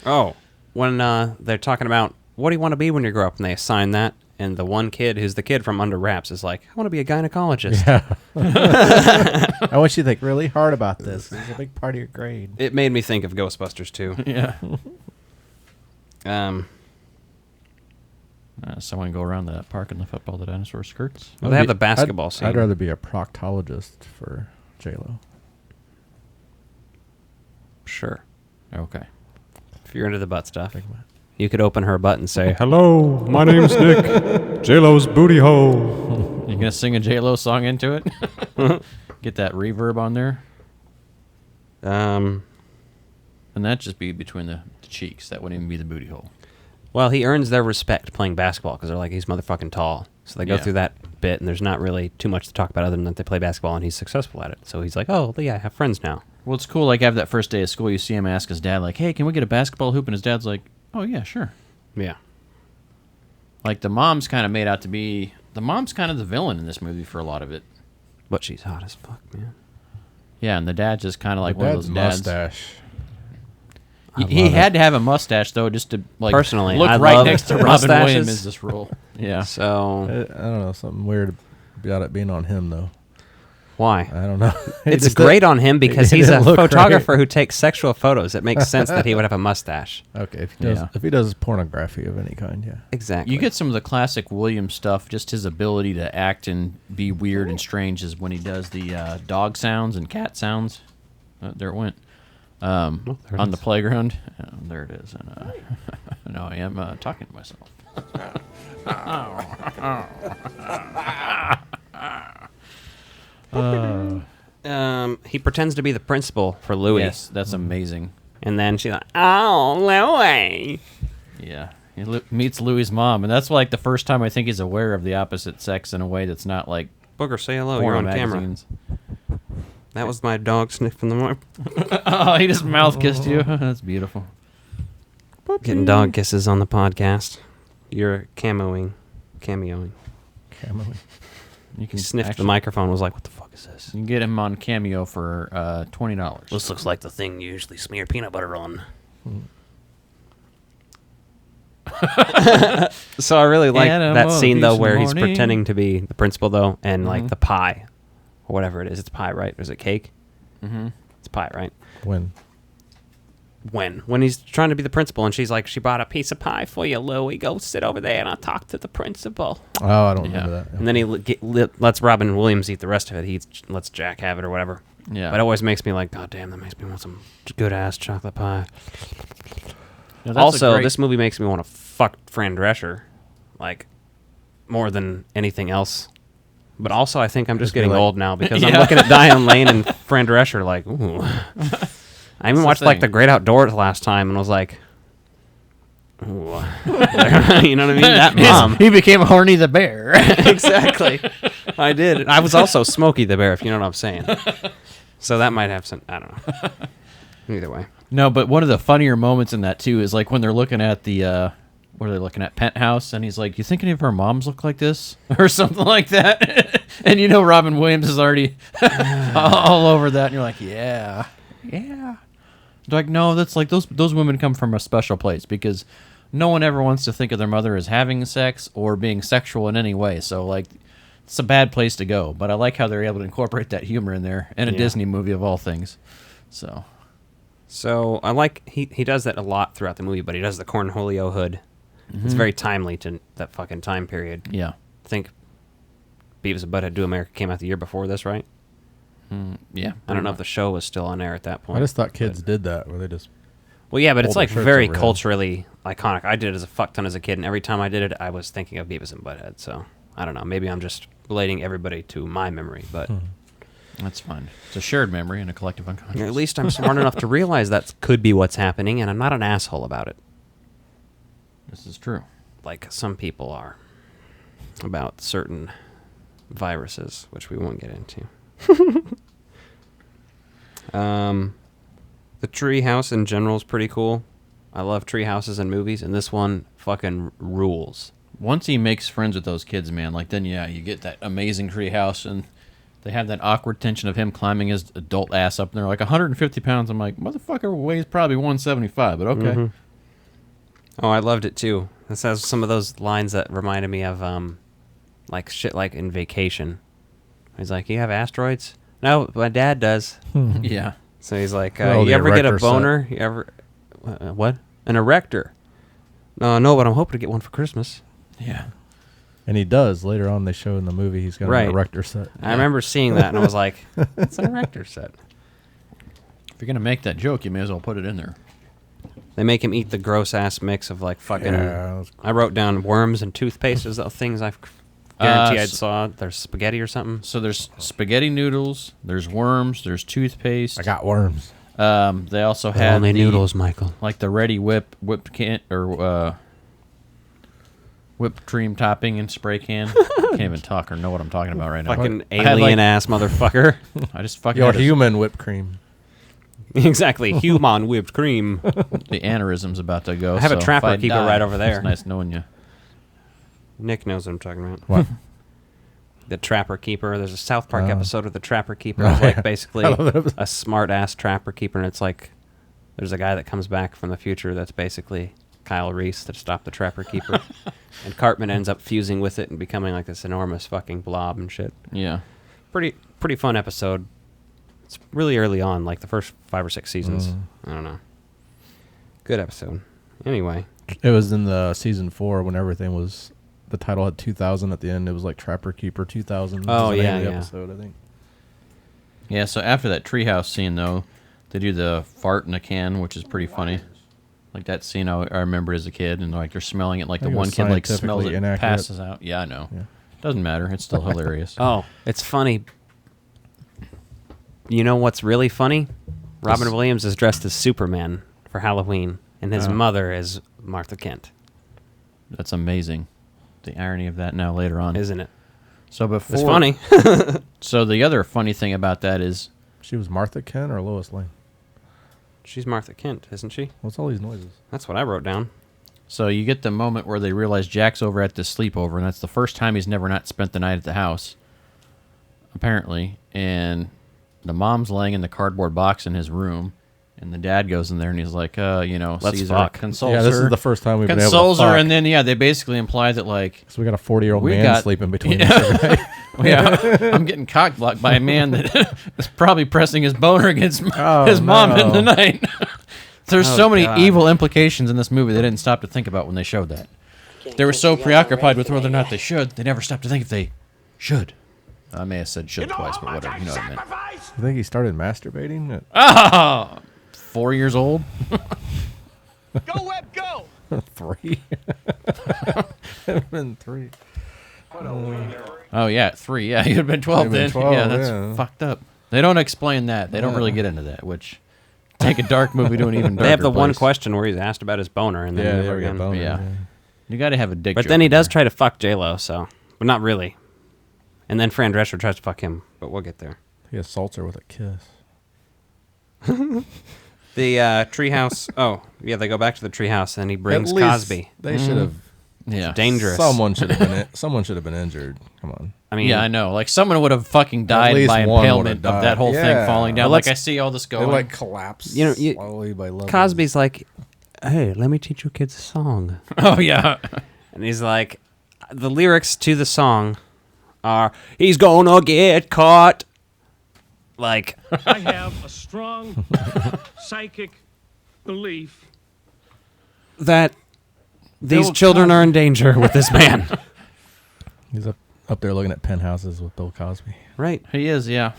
Oh, when they're talking about what do you want to be when you grow up, and they assign that, and the one kid who's the kid from Under Wraps is like, I want to be a gynecologist. Yeah. I want you to think really hard about this. It's a big part of your grade. It made me think of Ghostbusters too. Yeah. Someone go around the park and lift up all the dinosaur skirts. Well, they have the basketball scene. I'd rather be a proctologist for J-Lo. Sure. Okay. If you're into the butt stuff, you could open her butt and say, Hello, my name's Nick. J-Lo's booty hole. You gonna sing a J-Lo song into it? Get that reverb on there. And that'd just be between the cheeks. That wouldn't even be the booty hole. Well, he earns their respect playing basketball because they're like, he's motherfucking tall. So they go through that bit, and there's not really too much to talk about other than that they play basketball, and he's successful at it. So he's like, oh, yeah, I have friends now. Well, it's cool. Like, after that first day of school, you see him ask his dad, like, hey, can we get a basketball hoop? And his dad's like, oh, yeah, sure. Yeah. Like, the mom's kind of made out to be... The mom's kind of the villain in this movie for a lot of it. But she's hot as fuck, man. Yeah, and the dad's just kind of like The one of those dads. mustache. He had to have a mustache, though, just to, like, Personally, look I right love next to Robin mustaches. Williams in this role. Yeah. So... I don't know, something weird about it being on him, though. Why? I don't know. It's just great on him because he he's a didn't look photographer right. who takes sexual photos. It makes sense that he would have a mustache. Okay, if he does pornography of any kind, yeah. Exactly. You get some of the classic Williams stuff, just his ability to act and be weird and strange is when he does the dog sounds and cat sounds. There it went. On the playground. There it is. And, no, I am talking to myself. He pretends to be the principal for Louis. Yes, that's amazing. And then she's like, oh, Louis. Yeah. He meets Louis' mom, and that's like the first time I think he's aware of the opposite sex in a way that's not like Booger, say hello. porn You're on magazines. camera. That was my dog sniffing the mic. Oh, he just mouth kissed you. That's beautiful. Getting dog kisses on the podcast. You're cameoing. You can sniff the microphone. Was like, what the fuck is this? You can get him on Cameo for $20. This looks like the thing you usually smear peanut butter on. So I really like that scene though, where he's pretending to be the principal though, and like the pie, or whatever it is. It's pie, right? Or is it cake? Mm-hmm. It's pie, right? When he's trying to be the principal, and she's like, she brought a piece of pie for you, Louie. Go sit over there, and I'll talk to the principal. Oh, I don't remember that. And then he lets Robin Williams eat the rest of it. He lets Jack have it or whatever. Yeah. But it always makes me like, God damn, that makes me want some good-ass chocolate pie. Now, that's Also, a great- this movie makes me want to fuck Fran Drescher, like, more than anything else. But also, I think I'm just getting old now, because I'm looking at Diane Lane and Fran Drescher like, ooh. I even watched like The Great Outdoors last time and was like, ooh. You know what I mean? That mom. He became Horny the Bear. Exactly. I did. I was also Smokey the Bear, if you know what I'm saying. So that might have some, I don't know. Either way. No, but one of the funnier moments in that too is like when they're looking at the what are they looking at, Penthouse, and he's like, you think any of our moms look like this or something like that? And you know Robin Williams is already all over that, and you're like, yeah. They're like, no, that's like those women come from a special place, because no one ever wants to think of their mother as having sex or being sexual in any way. So like, it's a bad place to go. But I like how they're able to incorporate that humor in there in a Disney movie of all things. So I like he does that a lot throughout the movie, but he does the Cornholio hood. Mm-hmm. It's very timely to that fucking time period. Yeah. I think Beavis and Butthead Do America came out the year before this, right? Yeah. I don't know if the show was still on air at that point. I just thought kids did that, where they just... Well, yeah, but it's hold like their shirts very over their culturally iconic. I did it as a fuck ton as a kid, and every time I did it, I was thinking of Beavis and Butthead, so I don't know. Maybe I'm just relating everybody to my memory, but that's fine. It's a shared memory and a collective unconscious. At least I'm smart enough to realize that could be what's happening, and I'm not an asshole about it. This is true. Like some people are about certain viruses, which we won't get into. The tree house in general is pretty cool. I love tree houses in movies, and this one fucking rules. Once he makes friends with those kids, man, like then you get that amazing tree house, and they have that awkward tension of him climbing his adult ass up, and they're like 150 pounds. I'm like, motherfucker weighs probably 175, but okay. Mm-hmm. Oh, I loved it too. This has some of those lines that reminded me of like shit like in Vacation. He's like, you have asteroids? No, my dad does. Yeah. So he's like, Oh, you the ever get a erector boner? You ever what? An erector? No, but I'm hoping to get one for Christmas. Yeah. And he does. Later on, they show in the movie he's got an erector set. I remember seeing that, and I was like, it's an erector set. If you're going to make that joke, you may as well put it in there. They make him eat the gross-ass mix of, like, fucking... Yeah, I wrote down worms and toothpaste as the things I guarantee I saw. There's spaghetti or something. So there's spaghetti noodles, there's worms, there's toothpaste. I got worms. They also had only noodles, Michael. Like the ready whipped whipped cream topping and spray can. Can't even talk or know what I'm talking about right now. Fucking alien-ass motherfucker. I just fucking... Your human whipped cream. Exactly. Human whipped cream. The aneurysm's about to go. I have a so trapper if I keeper die, right over there. It's nice knowing you. Nick knows what I'm talking about. What? The Trapper Keeper. There's a South Park Oh. episode of the Trapper Keeper. Oh, It's like yeah. basically I love that episode. a smart-ass Trapper Keeper, and it's like there's a guy that comes back from the future that's basically Kyle Reese that stopped the Trapper Keeper. And Cartman ends up fusing with it and becoming like this enormous fucking blob and shit. Yeah. Pretty fun episode. It's really early on, like the first 5 or 6 seasons. I don't know. Good episode. Anyway. It was in the season 4 when everything was... The title had 2000 at the end. It was like Trapper Keeper 2000. Oh, was the name yeah, of the yeah. episode, I think. Yeah, so after that treehouse scene, though, they do the fart in a can, which is pretty funny. Like that scene I remember as a kid, and like they're smelling it, like I the think it one was kid like smells it, scientifically inaccurate. passes out. Yeah, I know. Yeah. Doesn't matter. It's still hilarious. Oh, it's funny. You know what's really funny? Robin Williams is dressed as Superman for Halloween, and his mother is Martha Kent. That's amazing. The irony of that now later on. Isn't it? So before... It's funny. So the other funny thing about that is... She was Martha Kent or Lois Lane? She's Martha Kent, isn't she? What's all these noises? That's what I wrote down. So you get the moment where they realize Jack's over at this sleepover, and that's the first time he's never not spent the night at the house, apparently. And the mom's laying in the cardboard box in his room, and the dad goes in there and he's like, Let's sees fuck. her, consoles Yeah, her. this is the first time we've been able to consoles her, fuck. and then, they basically imply that, like... So we got a 40-year-old we man got- sleeping between us every night. Yeah, I'm getting cock-blocked by a man that is probably pressing his boner against his mom in the no. night. There's Oh, so many God. evil implications in this movie they didn't stop to think about when they showed that. They were so preoccupied with whether or not they should, they never stopped to think if they should. I may have said should twice, but whatever. You know what I meant. You think he started masturbating? Ah, 4 years old. Go, Webb, go! 3? Been 3. Oh yeah, 3. Yeah, you'd have been 12 You'd have been then. 12, yeah, that's yeah. fucked up. They don't explain that. They don't really get into that, which take a dark movie to an even darker They have the one place. question where he's asked about his boner, and then Yeah, never they get again. boner. Yeah. You got to have a dick But joke then he in does there. try to fuck J-Lo, so... But not really. And then Fran Drescher tries to fuck him, but we'll get there. He assaults her with a kiss. The treehouse... Oh, yeah, they go back to the treehouse, and he brings At least Cosby. They should have. Yeah. Dangerous. Someone should have been injured. Come on. I mean... Yeah, I know. Like, someone would have fucking died least by one impalement would've of that died. whole Yeah. thing falling down. But Like, let's- I see all this They going. like collapse You know, slowly by levels. Cosby's like, hey, let me teach you kids a song. Oh, yeah. And he's like, the lyrics to the song are, he's gonna get caught. Like, I have a strong psychic belief that these Bill children Cosby. are in danger with this man. He's up there looking at penthouses with Bill Cosby. Right. He is, yeah.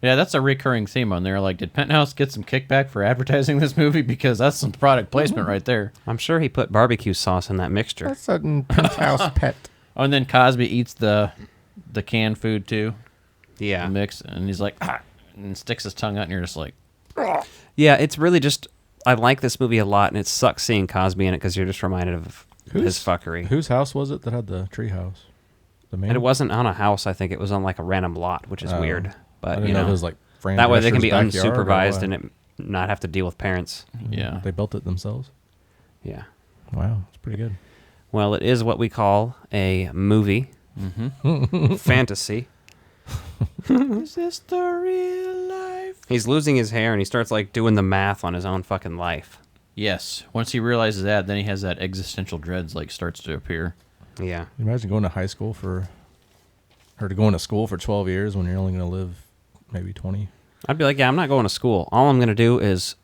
Yeah, that's a recurring theme on there. Like, did Penthouse get some kickback for advertising this movie? Because that's some product placement right there. I'm sure he put barbecue sauce in that mixture. That's a penthouse pet. Oh, and then Cosby eats the canned food too. Yeah. The mix, and he's like, and sticks his tongue out, and you're just like, yeah, it's really just, I like this movie a lot, and it sucks seeing Cosby in it because you're just reminded of his fuckery. Whose house was it that had the tree house? The main? And it wasn't on a house, I think it was on like a random lot, which is weird. But, I didn't know it was like Fran that way they can be Drescher's backyard or unsupervised what? and it not have to deal with parents. Yeah. They built it themselves? Yeah. Wow, it's pretty good. Well, it is what we call a movie. Fantasy. Is this the real life? He's losing his hair and he starts like doing the math on his own fucking life. Yes. Once he realizes that, then he has that existential dreads like starts to appear. Yeah. Can you imagine going to high school or to going to school for 12 years when you're only going to live maybe 20? I'd be like, yeah, I'm not going to school. All I'm going to do is...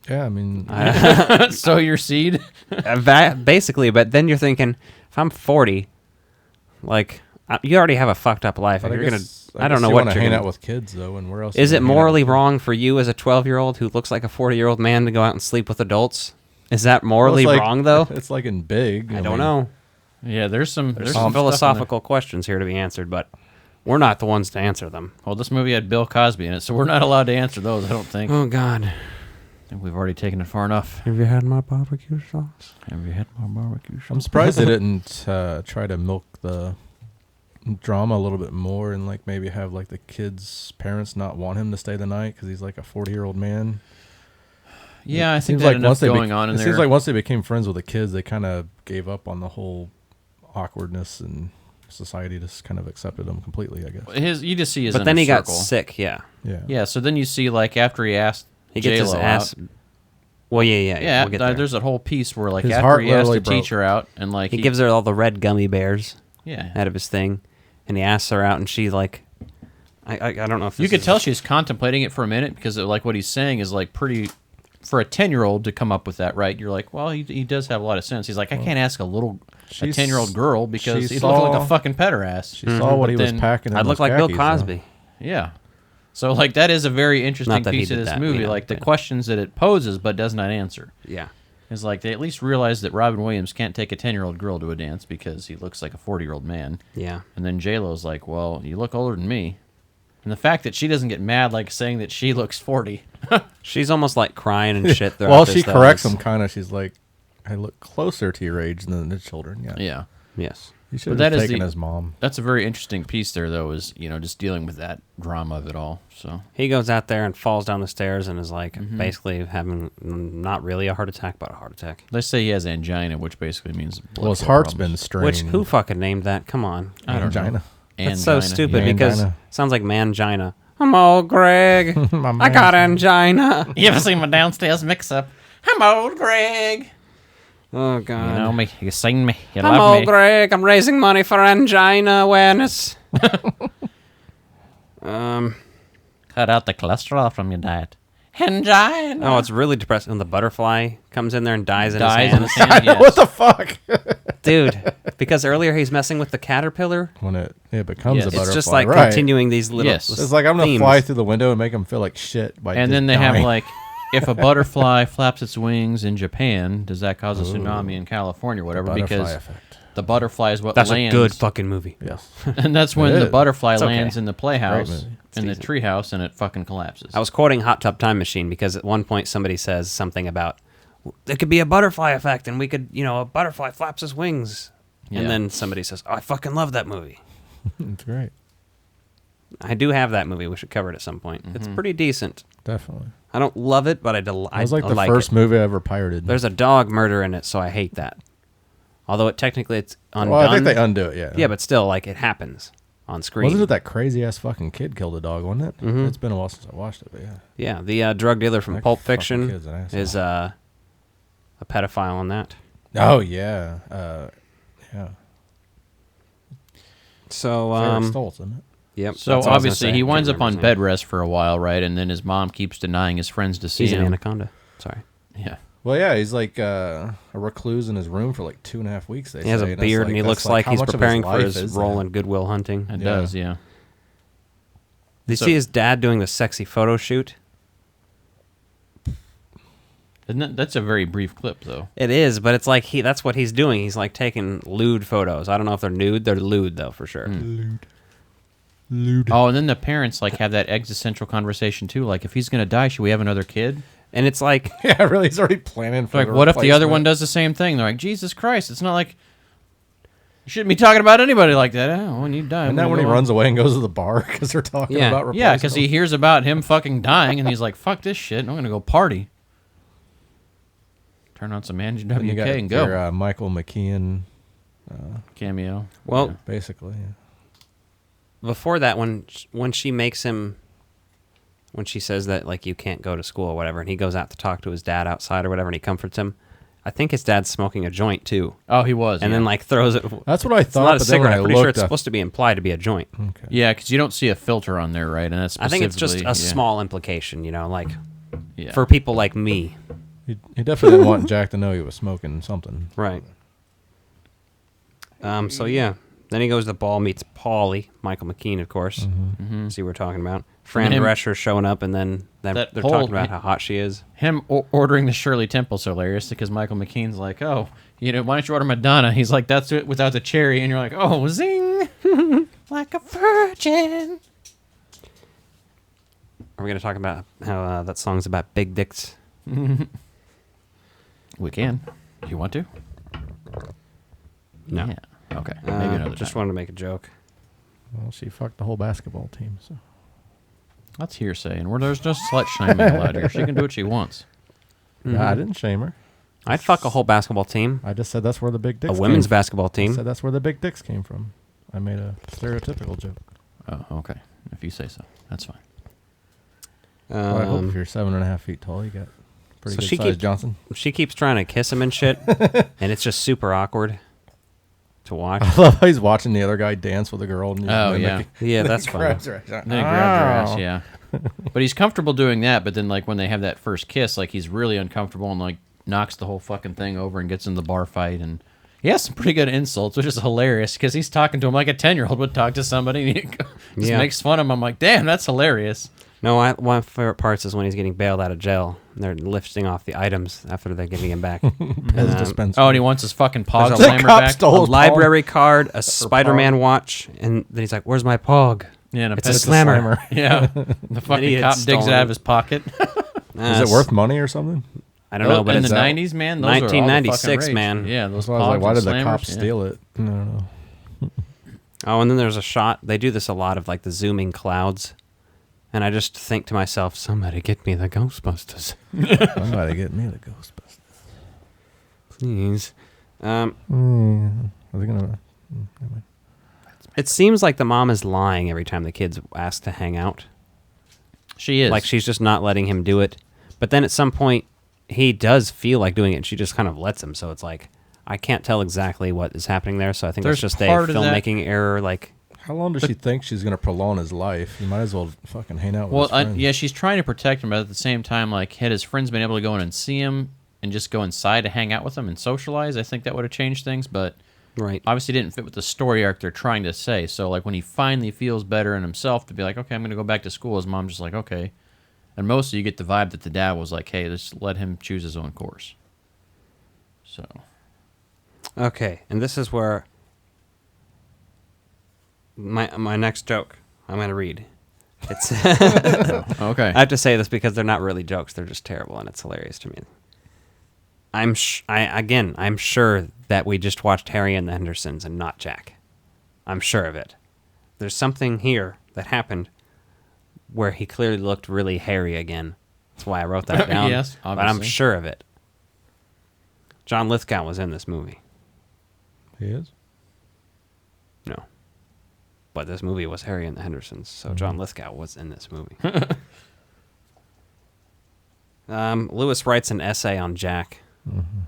Yeah, I mean... sow your seed? Basically, but then you're thinking, if I'm 40, like, you already have a fucked up life. But If I you're guess- gonna, I I don't guess know you what wanna you're hang gonna... out with kids, though, and where else Is you it gonna hang out morally with wrong for you as a 12-year-old who looks like a 40-year-old man to go out and sleep with adults? Is that morally wrong, though? It's like in Big. I don't know. Yeah, there's some philosophical questions here to be answered, but we're not the ones to answer them. Well, this movie had Bill Cosby in it, so we're not allowed to answer those, I don't think. Oh, God. I think we've already taken it far enough. Have you had my barbecue sauce? Have you had my barbecue sauce? I'm surprised they didn't try to milk the drama a little bit more and like maybe have like the kids' parents not want him to stay the night because he's like a 40-year-old man. Yeah, I think seems that like enough once going on in it there. seems like once they became friends with the kids, they kind of gave up on the whole awkwardness, and society just kind of accepted him completely, I guess. You just see his But then inner he got circle. sick, yeah. Yeah, so then you see, like, after he asked He gets his J-Lo ass... out, Well, yeah. We'll get there. there's that whole piece where, like, His after heart he has to literally teach her out, and, like, he gives her all the red gummy bears Yeah. out of his thing, and he asks her out, and she, like... I don't know if this you could is- tell she's contemplating it for a minute because, like, what he's saying is, like, pretty... For a 10-year-old to come up with that, right? You're like, well, he does have a lot of sense. He's like, I can't ask a 10-year-old girl because he'd look like a fucking pederast. She saw what he was packing in I'd those look like Bill khakis, Cosby. Yeah. So, like, that is a very Not interesting that he piece of did this that, movie. yeah, Like, the but- questions that it poses but does not answer. Yeah. It's like they at least realize that Robin Williams can't take a 10-year-old girl to a dance because he looks like a 40-year-old man. Yeah. And then J-Lo's like, well, you look older than me. And the fact that she doesn't get mad, like, saying that she looks 40. She's almost, like, crying and shit. Well, throughout she this, corrects though. him kind of. She's like, I look closer to your age than the children. Yeah. Yeah. Yes. You should But have that is taken the- his mom. That's a very interesting piece there, though, is, just dealing with that drama of it all. So He goes out there and falls down the stairs and is, like, Mm-hmm. basically having not really a heart attack, but a heart attack. they say he has angina, which basically means blood Well, his flow heart's problems. been strained. Which, who fucking named that? Come on. I don't know. Angina. That's so Angina, stupid yeah. because it Angina. sounds like mangina. I'm old, Greg. I got angina. You ever seen my downstairs mix-up? I'm old Greg. Oh, You God. know me. You sing me. You I'm love old, me. Greg. I'm raising money for angina awareness. Cut out the cholesterol from your diet. Angina. Oh, it's really depressing when the butterfly comes in there and dies in Dies in his his hand. hand, yes. What the fuck? Dude, because earlier he's messing with the caterpillar. When it becomes Yes. a It's butterfly, just like right. continuing these little Yes. It's like I'm gonna themes. fly through the window and make them feel like shit. By And just then they dying. have, like, if a butterfly flaps its wings in Japan, does that cause a tsunami in California or whatever? Butterfly Because effect. the butterfly is what That's lands. a good fucking movie. Yes. And that's when It the is. butterfly It's okay. lands in the playhouse, movie. in the treehouse, and it fucking collapses. I was quoting Hot Tub Time Machine because at one point somebody says something about there could be a butterfly effect and we could, a butterfly flaps his wings. Yeah. And then somebody says, oh, I fucking love that movie. It's great. I do have that movie. We should cover it at some point. It's pretty decent. Definitely. I don't love it, but I It was like I the like first it. movie I ever pirated. There's a dog murder in it, so I hate that. Although it's undone. Well, I think they undo it. Yeah. Yeah, but still, like, it happens on screen. Wasn't it that crazy ass fucking kid killed a dog? Wasn't it? Mhm. It's been a while since I watched it, but yeah. Yeah, the drug dealer from That Pulp fucking Fiction kid's an asshole. is a pedophile on that. Oh yeah. Yeah. So, Sarah Stoltz, isn't it? Yep. So that's what I was gonna obviously say. he Can't winds up remember on his bed name. rest for a while, right? And then his mom keeps denying his friends to see He's an him. anaconda. Sorry. Yeah. Well, yeah, he's like a recluse in his room for like 2.5 weeks. They He has say, a and that's beard, and he that's looks like how he's much of preparing for life his is role that? in Good Will Hunting. It does, yeah. Did you So- see his dad doing the sexy photo shoot? That's a very brief clip, though. It is, but it's like that's what he's doing. He's like taking lewd photos. I don't know if they're nude. They're lewd, though, for sure. Lewd. Oh, and then the parents like have that existential conversation, too. Like, if he's going to die, should we have another kid? And it's like... yeah, really, he's already planning for like, what if the other one does the same thing? They're like, Jesus Christ, it's not like... You shouldn't be talking about anybody like that. Oh, when you die... And then when he runs away and goes to the bar because they're talking about replacing yeah, because he hears about him fucking dying, and he's like, fuck this shit, I'm going to go party. Turn on some Angie WK and go. Your, Michael McKean cameo. Well, yeah, basically, yeah. Before that, when she makes him, when she says that like you can't go to school or whatever, and he goes out to talk to his dad outside or whatever, and he comforts him. I think his dad's smoking a joint too. Oh, he was, and then like throws it. That's what I thought. It's not a but then cigarette. when I'm I pretty sure looked it's supposed to be implied to be a joint. Okay. Yeah, because you don't see a filter on there, right? And that's I think it's just a yeah. small implication, you know, like Yeah. for people like me. He definitely didn't want Jack to know he was smoking something. Right. So yeah, then he goes to the ball, meets Paulie, Michael McKean, of course. Mhm. See what we're talking about. Fran him- Drescher showing up, and then they're whole- talking about how hot she is. Him ordering the Shirley Temple's hilarious because Michael McKean's like, oh, you know, why don't you order Madonna? He's like, that's it without the cherry. And you're like, oh, zing, like a virgin. Are we going to talk about how that song's about big dicks? We can. Do you want to? No. Yeah. Okay. Maybe another Just time. wanted to make a joke. Well, she fucked the whole basketball team, so. That's hearsay, and there's no slut shaming allowed here. She can do what she wants. Yeah, I didn't shame her. I'd fuck a whole basketball team. I just said that's where the big dicks A women's came basketball I team. said that's where the big dicks came from. I made a stereotypical joke. Oh, okay. If you say so, that's fine. Well, I hope if you're 7.5 feet tall, you got pretty good size Johnson. She keeps trying to kiss him and shit, and it's just super awkward to watch. I love how he's watching the other guy dance with a girl. And Oh, yeah. Yeah, that's fun. grabs her. Then he grabs her ass, yeah. But he's comfortable doing that, but then, like, when they have that first kiss, like, he's really uncomfortable and, like, knocks the whole fucking thing over and gets in the bar fight. And he has some pretty good insults, which is hilarious because he's talking to him like a 10-year-old would talk to somebody. And he just makes fun of him. I'm like, damn, that's hilarious. No, one of my favorite parts is when he's getting bailed out of jail. And they're lifting off the items after they're getting him back. dispenser. Oh, and he wants his fucking pog There's slammer back. a library card, a Spider-Man watch, and then he's like, "Where's my pog?" Yeah, and it's a slammer. Yeah, the fucking cop digs it out of his pocket. Is it worth money or something? I don't know, but in it's the 90s, man, those 1996, are all the fucking rage. man. Yeah, those So I was like, pogs why and did the slammers, cops yeah. steal it? I don't know. Oh, and then there's a shot. They do this a lot of like the zooming clouds, and I just think to myself, "Somebody get me the Ghostbusters." Somebody get me the Ghostbusters, please. Are they gonna? Anyway. It seems like the mom is lying every time the kids ask to hang out. She is. Like she's just not letting him do it. But then at some point, he does feel like doing it, and she just kind of lets him. So it's like, I can't tell exactly what is happening there. So I think There's it's just a part of that- filmmaking error. Like, How long does she think she's gonna prolong his life? You might as well fucking hang out with his friends. Yeah, she's trying to protect him, but at the same time, like, had his friends been able to go in and see him and just go inside to hang out with him and socialize, I think that would have changed things. But right, obviously didn't fit with the story arc they're trying to say. So, like, when he finally feels better in himself to be like, okay, I'm going to go back to school, his mom's just like, okay. And mostly you get the vibe that the dad was like, hey, just let him choose his own course. So. okay, and this is where my next joke I'm going to read. It's okay. I have to say this because they're not really jokes; they're just terrible, and it's hilarious to me. I'm sure that we just watched Harry and the Hendersons and not Jack. I'm sure of it. There's something here that happened where he clearly looked really hairy again. That's why I wrote that down. Yes, but I'm obviously. sure of it. John Lithgow was in this movie. He is? No. But this movie was Harry and the Hendersons, so John Lithgow was in this movie. Lewis writes an essay on Jack. Mm-hmm.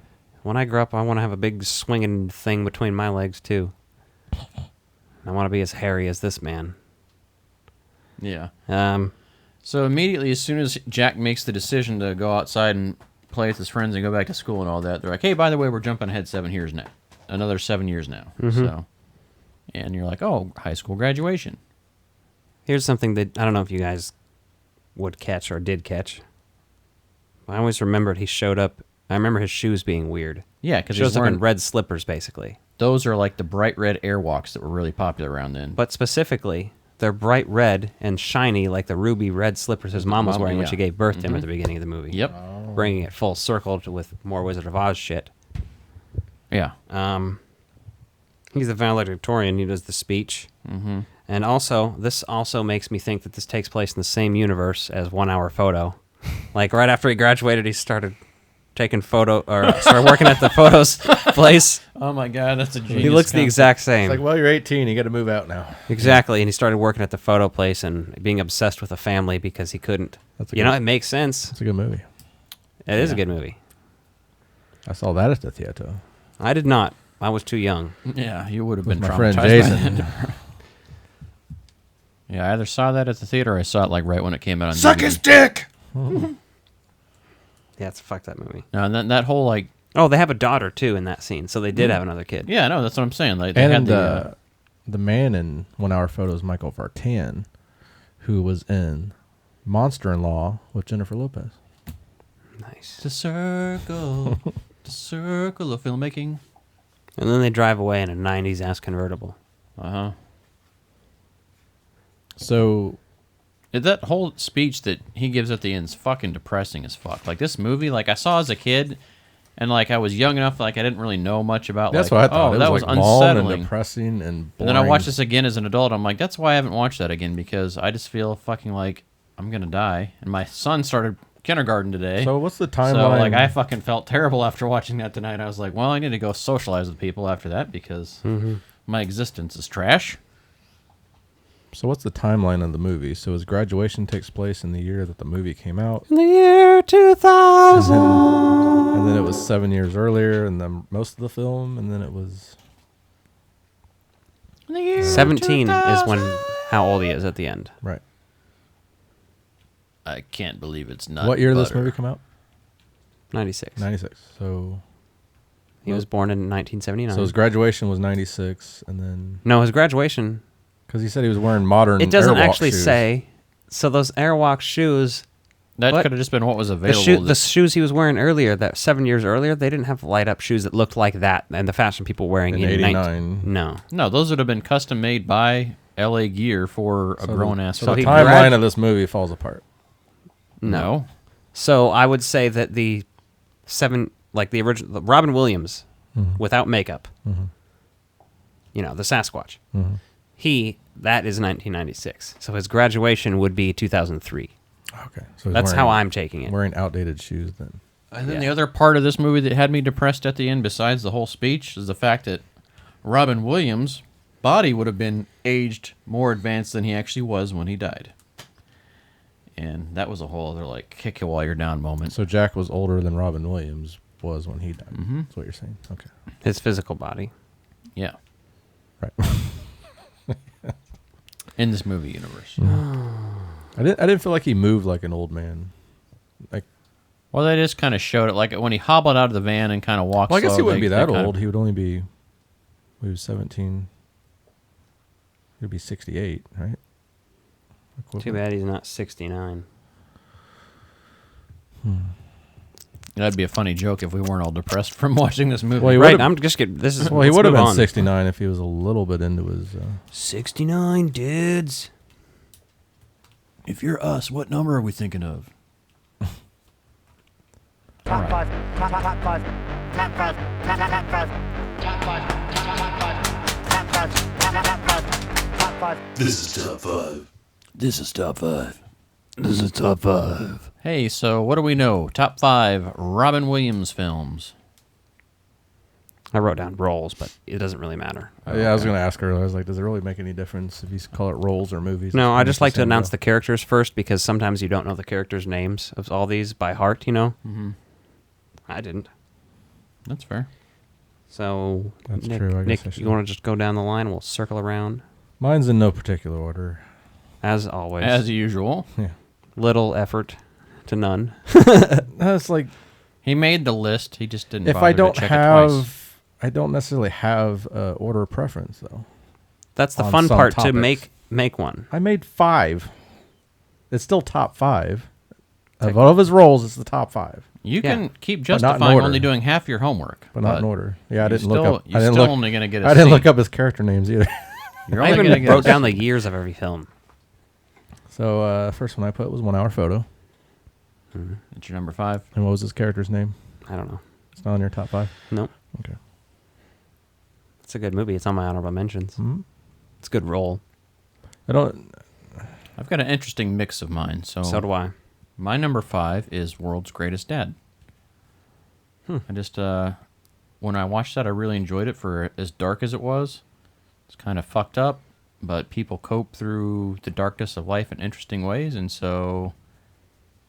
When I grow up, I want to have a big swinging thing between my legs, too. I want to be as hairy as this man. Yeah. So immediately, as soon as Jack makes the decision to go outside and play with his friends and go back to school and all that, they're like, hey, by the way, we're jumping ahead 7 years now. Another 7 years now. Mhm. So, and you're like, oh, high school graduation. Here's something that I don't know if you guys would catch or did catch. I always remembered he showed up. I remember his shoes being weird. Yeah, because shows up in red slippers, basically. Those are like the bright red Airwalks that were really popular around then. But specifically, they're bright red and shiny like the ruby red slippers his mom was wearing when she gave birth to him at the beginning of the movie. Yep. Bringing it full circle with more Wizard of Oz shit. Yeah. He's the valedictorian. He does the speech. Mm-hmm. And also, this also makes me think that this takes place in the same universe as 1 Hour Photo. Like, right after he graduated, he started taking started working at the photos place. Oh my God, that's a genius. He looks the exact same. It's like, well, you're 18, you got to move out now. Exactly, and he started working at the photo place and being obsessed with a family because he couldn't. It makes sense. It's a good movie. It is a good movie. I saw that at the theater. I did not. I was too young. Yeah, you would have With been my friend traumatized. Jason. Yeah, I either saw that at the theater or I saw it like right when it came out on Suck DVD. his dick! Yeah, it's fuck that movie. No, and then that whole like... Oh, they have a daughter, too, in that scene, so they did have another kid. Yeah, no, that's what I'm saying. Like, they And had the man in 1 Hour Photo is Michael Vartan, who was in Monster-in-Law with Jennifer Lopez. Nice. The circle, the circle of filmmaking. And then they drive away in a 90s-ass convertible. Uh-huh. So... That whole speech that he gives at the end is fucking depressing as fuck. Like, this movie, like, I saw as a kid, and, like, I was young enough, like, I didn't really know much about, That's like, what I thought. that was like long unsettling. and depressing and boring. And then I watched this again as an adult. I'm like, that's why I haven't watched that again, because I just feel fucking like I'm going to die. And my son started kindergarten today. So what's the timeline? So, like, I fucking felt terrible after watching that tonight. I was like, well, I need to go socialize with people after that, because my existence is trash. So what's the timeline of the movie? So his graduation takes place in the year that the movie came out. In the year 2000. And then it was 7 years earlier, and then most of the film, and then it was... 17 is how old he is at the end. Right. I can't believe it's not. What year did this movie come out? 96. 96. So... He was born in 1979. So his graduation was 96, and then... No, his graduation... Because he said he was wearing modern It doesn't Airwalk actually shoes. say. So those Airwalk shoes... That could have just been what was available. The shoes he was wearing earlier, that 7 years earlier, they didn't have light-up shoes that looked like that, and the fashion people wearing In in 89. No, those would have been custom made by LA Gear for a grown-ass. So the timeline of this movie falls apart. No. So I would say that the original Robin Williams, without makeup, the Sasquatch, that is 1996. So his graduation would be 2003. Okay. So that's how I'm taking it. Wearing outdated shoes then. And then the other part of this movie that had me depressed at the end, besides the whole speech, is the fact that Robin Williams' body would have been aged more advanced than he actually was when he died. And that was a whole other, like, kick you while you're down moment. So Jack was older than Robin Williams was when he died. That's what you're saying. Okay. His physical body. Yeah. Right. In this movie universe. I didn't feel like he moved like an old man. Like, well, they just kind of showed it. Like, when he hobbled out of the van and kind of walked well, I guess slow, he wouldn't be that kind old. He would only be... He was 17. He would be 68, right? Too bad he's not 69. That'd be a funny joke if we weren't all depressed from watching this movie. Well, he Right, would've- I'm just kidding. This is Well, he let's would have move been on. 69 if he was a little bit into his... 69 dudes. If you're us, what number are we thinking of? Top five. Top five. Top five. Top five. Top five. Top five. Top five. Top five. Top five. Top five. This is top five. This is top five. This is top five. Hey, so what do we know? Top 5 Robin Williams films. I wrote down roles, but it doesn't really matter. Yeah, I was going to ask earlier. I was like, does it really make any difference if you call it roles or movies? No, It's I just pretty like to much the same announce deal. the characters first because sometimes you don't know the characters' names of all these by heart, Mm-hmm. I didn't. That's fair. So, That's Nick, true, I guess Nick, I should. you want to just go down the line and we'll circle around? Mine's in no particular order. As always. As usual. Yeah. Little effort to none. That's like... He made the list. He just didn't If bother I don't to check it twice. I don't necessarily have order of preference, though. That's the on fun some part, to topics. make one. I made 5. It's still top 5. Of all of his roles, it's the top 5. You Yeah. can keep But not in justifying order. only doing half your homework. But not in order. Yeah, I you didn't still, look up. You're I didn't still look, only going to get a I didn't C. look up his character names either. You're I only going to even get wrote a down C. the years of every film. So first one I put was 1 Hour Photo. That's your number 5. And what was his character's name? I don't know. It's not on your top 5? Nope. Okay. It's a good movie. It's on my honorable mentions. Mhm. It's a good role. I've got an interesting mix of mine. So do I. My number 5 is World's Greatest Dad. I just when I watched that, I really enjoyed it for as dark as it was. It's kind of fucked up, but people cope through the darkness of life in interesting ways, and so,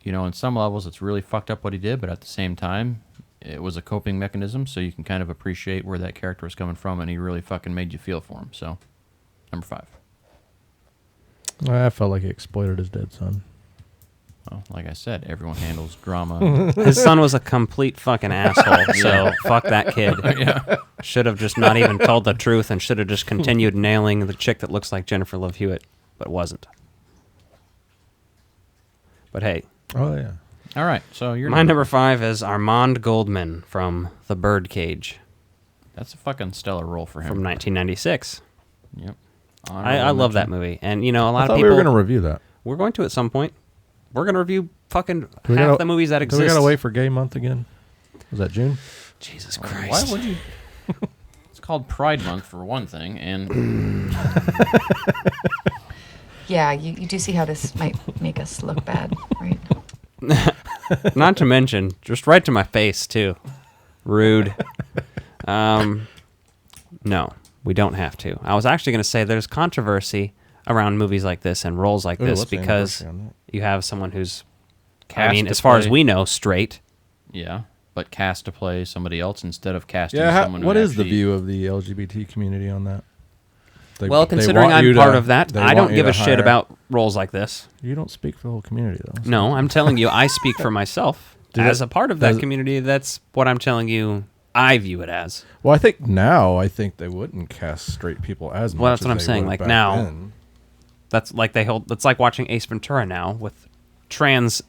you know, in some levels, it's really fucked up what he did, but at the same time, it was a coping mechanism, so you can kind of appreciate where that character was coming from, and he really fucking made you feel for him. So, number 5. I felt like he exploited his dead son. Well, like I said, everyone handles drama. His son was a complete fucking asshole, so fuck that kid. Yeah. Should have just not even told the truth and should have just continued nailing the chick that looks like Jennifer Love Hewitt, but wasn't. But hey. Oh, yeah. All right, so you're my number 5 is Armand Goldman from The Birdcage. That's a fucking stellar role for him. From 1996. Yep. I love that movie. And, you know, a lot of people... we were going to review that. We're going to at some point. We're going to review fucking Do we half gotta- the movies that exist. Do we got to wait for Gay Month again? Was that June? Jesus Why Christ. would you... It's called Pride Month for one thing, and... Yeah, you do see how this might make us look bad, right? Not to mention, just right to my face, too. Rude. No, we don't have to. I was actually going to say there's controversy around movies like this and roles like this what's the because anniversary on that? you have someone who's, Cast I mean, to as far as play- we know, straight. Yeah, but cast to play somebody else instead of casting Yeah, someone who what is the actually- view of the LGBT community on that? Well, considering I'm part of that, I don't give a shit about roles like this. You don't speak for the whole community, though. so- No, I'm telling you, I speak for myself. As a part of that community, that's what I'm telling you I view it as. Well, I think now, they wouldn't cast straight people as much. Well, that's as what I'm they saying. would Like back now, then. that's like that's like watching Ace Ventura now with trans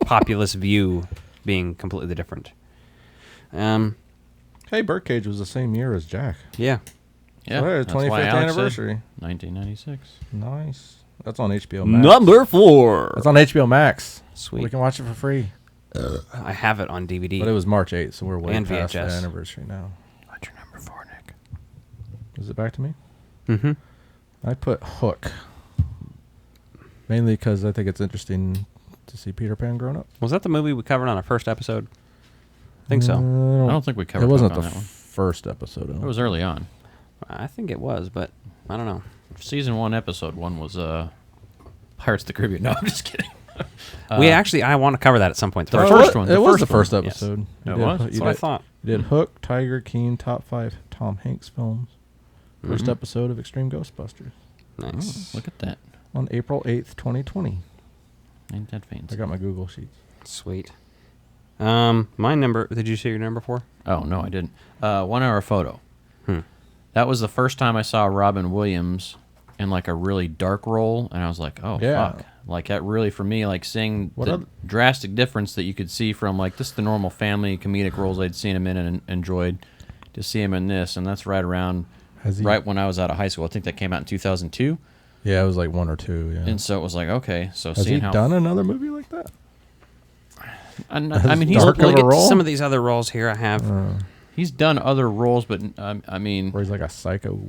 populist view being completely different. Hey, Birdcage was the same year as Jack. Yeah. Yeah, So, that's why 25th Alex said anniversary. 1996. Nice. That's on HBO Max. Number 4. That's on HBO Max. Sweet. We can watch it for free. I have it on DVD. But it was March 8th, so we're way and past the VHS. anniversary now. What's your number 4, Nick? Is it back to me? Mm-hmm. I put Hook. Mainly because I think it's interesting to see Peter Pan grown up. Was that the movie we covered on our first episode? I think so. I don't think we covered It wasn't Hook on the that one. first episode. It was early on. I think it was, but I don't know. Season 1, episode 1 was Pirates of the Caribbean. No, I'm just kidding. I want to cover that at some point. It was the first episode. Yes. You It was? did- That's you what I did- thought. You did Hook, Tiger King, top 5 Tom Hanks films. First Mhm. episode of Extreme Ghostbusters. Nice. Oh, look at that. On April 8th, 2020. Ain't that fancy. I got my Google Sheets. Sweet. My number. Did you say your number 4? Oh, no, I didn't. 1 Hour Photo. Hmm. That was the first time I saw Robin Williams in like a really dark role, and I was like, oh, Yeah. fuck. Like that really, for me, like seeing What the oth- drastic difference that you could see from like just the normal family comedic roles I'd seen him in and enjoyed, to see him in this, and that's right around, right when I was out of high school. I think that came out in 2002. Yeah, it was like 1 or 2, yeah. And so it was like, okay, so Has seeing he how... done another movie like that? I mean, he's Dark of Look a at role? some of these other roles here I have. He's done other roles, but I mean... Where he's like a psycho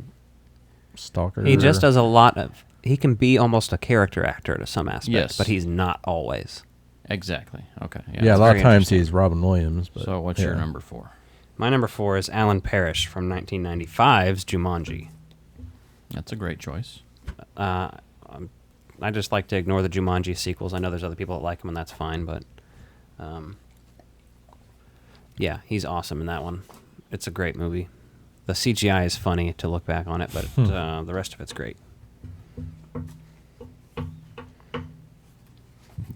stalker. He just does a lot of... He can be almost a character actor to some aspects, Yes. but he's not always. Exactly. Okay. Yeah, a it's lot of very times interesting. he's Robin Williams. But So what's your number 4? My number 4 is Alan Parrish from 1995's Jumanji. That's a great choice. I just like to ignore the Jumanji sequels. I know there's other people that like them, and that's fine, but yeah, he's awesome in that one. It's a great movie. The CGI is funny to look back on it, but the rest of it's great.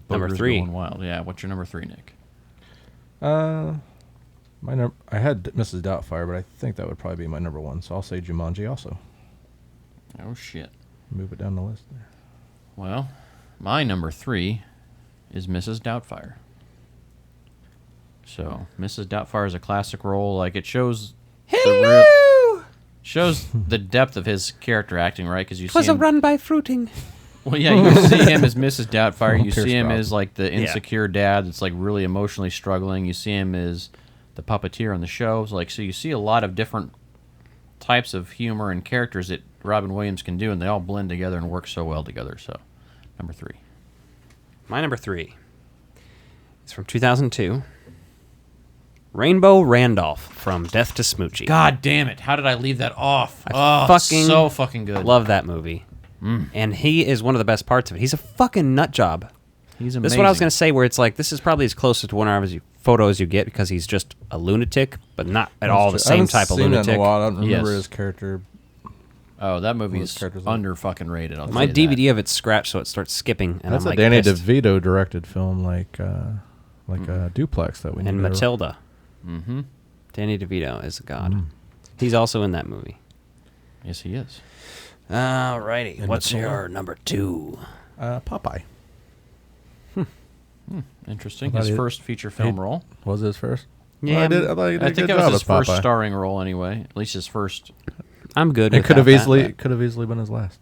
Number Booger's 3. Going wild. Yeah, what's your number 3, Nick? I had Mrs. Doubtfire, but I think that would probably be my number 1. So I'll say Jumanji also. Oh, shit. Move it down the list there. Well, my number 3 is Mrs. Doubtfire. So, Mrs. Doubtfire is a classic role. Like, it shows shows the depth of his character acting, right? Because you see him, run by fruiting. well, yeah, you see him as Mrs. Doubtfire. You Pierce see him Brosnan. as like the insecure dad that's like really emotionally struggling. You see him as the puppeteer on the show. So you see a lot of different types of humor and characters that Robin Williams can do, and they all blend together and work so well together. So, number 3. My number 3 is from 2002. Rainbow Randolph from Death to Smoochie. God damn it! How did I leave that off? So fucking good. Love that movie. And he is one of the best parts of it. He's a fucking nut job. He's amazing. This is what I was going to say, where it's like, this is probably as close to one of his photos you get, because he's just a lunatic, but not at all the same type of lunatic. That in a while. I don't remember his character. Oh, that movie is under fucking rated. My DVD of it's scratched, so it starts skipping, and That's I'm like, a Danny pissed. DeVito directed film, like Duplex that we And need to- Matilda. Mm-hmm. Danny DeVito is a god. He's also in that movie. Yes, he is. Alrighty. And What's Matilda? your number 2? Popeye. Interesting. I thought His he- first feature film role. Was his first? Yeah, Well, I thought he did I a think good that job was his as first Popeye. starring role anyway. At least his first. I'm good. It with could have that, could have easily been his last.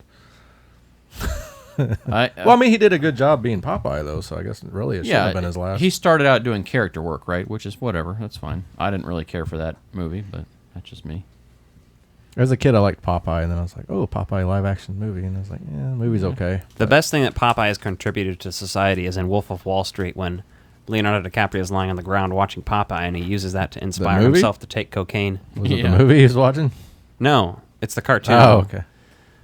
I mean, he did a good job being Popeye, though. So I guess really it should have been his last. He started out doing character work, right? Which is whatever. That's fine. I didn't really care for that movie, but that's just me. As a kid, I liked Popeye, and then I was like, "Oh, Popeye live action movie," and I was like, "Yeah, the movie's okay." The best thing that Popeye has contributed to society is in Wolf of Wall Street, when Leonardo DiCaprio is lying on the ground watching Popeye, and he uses that to inspire movie? himself to take cocaine. Was it the movie he's watching? No, it's the cartoon. Oh, okay.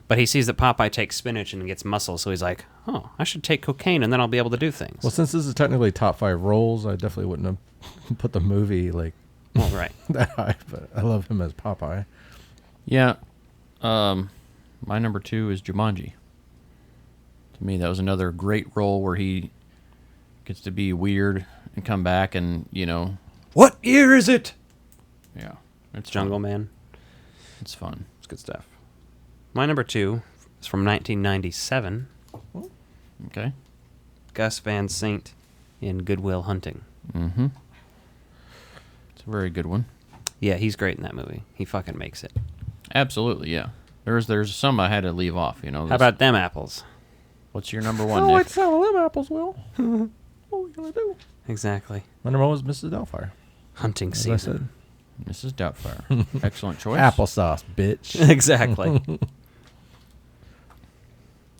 But he sees that Popeye takes spinach and gets muscle, so he's like, "Oh, I should take cocaine, and then I'll be able to do things." Well, since this is technically top 5 roles, I definitely wouldn't have put the movie like Well, right. that high. But I love him as Popeye. Yeah. My number 2 is Jumanji. To me, that was another great role where he gets to be weird and come back and, What year is it? Yeah. It's Jungle fun. Man. It's fun. It's good stuff. My number 2 is from 1997. Okay. Gus Van Sant in Good Will Hunting. Mm-hmm. It's a very good one. Yeah, he's great in that movie. He fucking makes it. Absolutely, yeah. There's some I had to leave off, How about them apples? What's your number 1, Oh, Nick? it's some of them apples, Will. What are we gonna do? Exactly. My number 1 was Mrs. Doubtfire. Hunting As I season. Mrs. Doubtfire. Excellent choice. Applesauce, bitch. Exactly.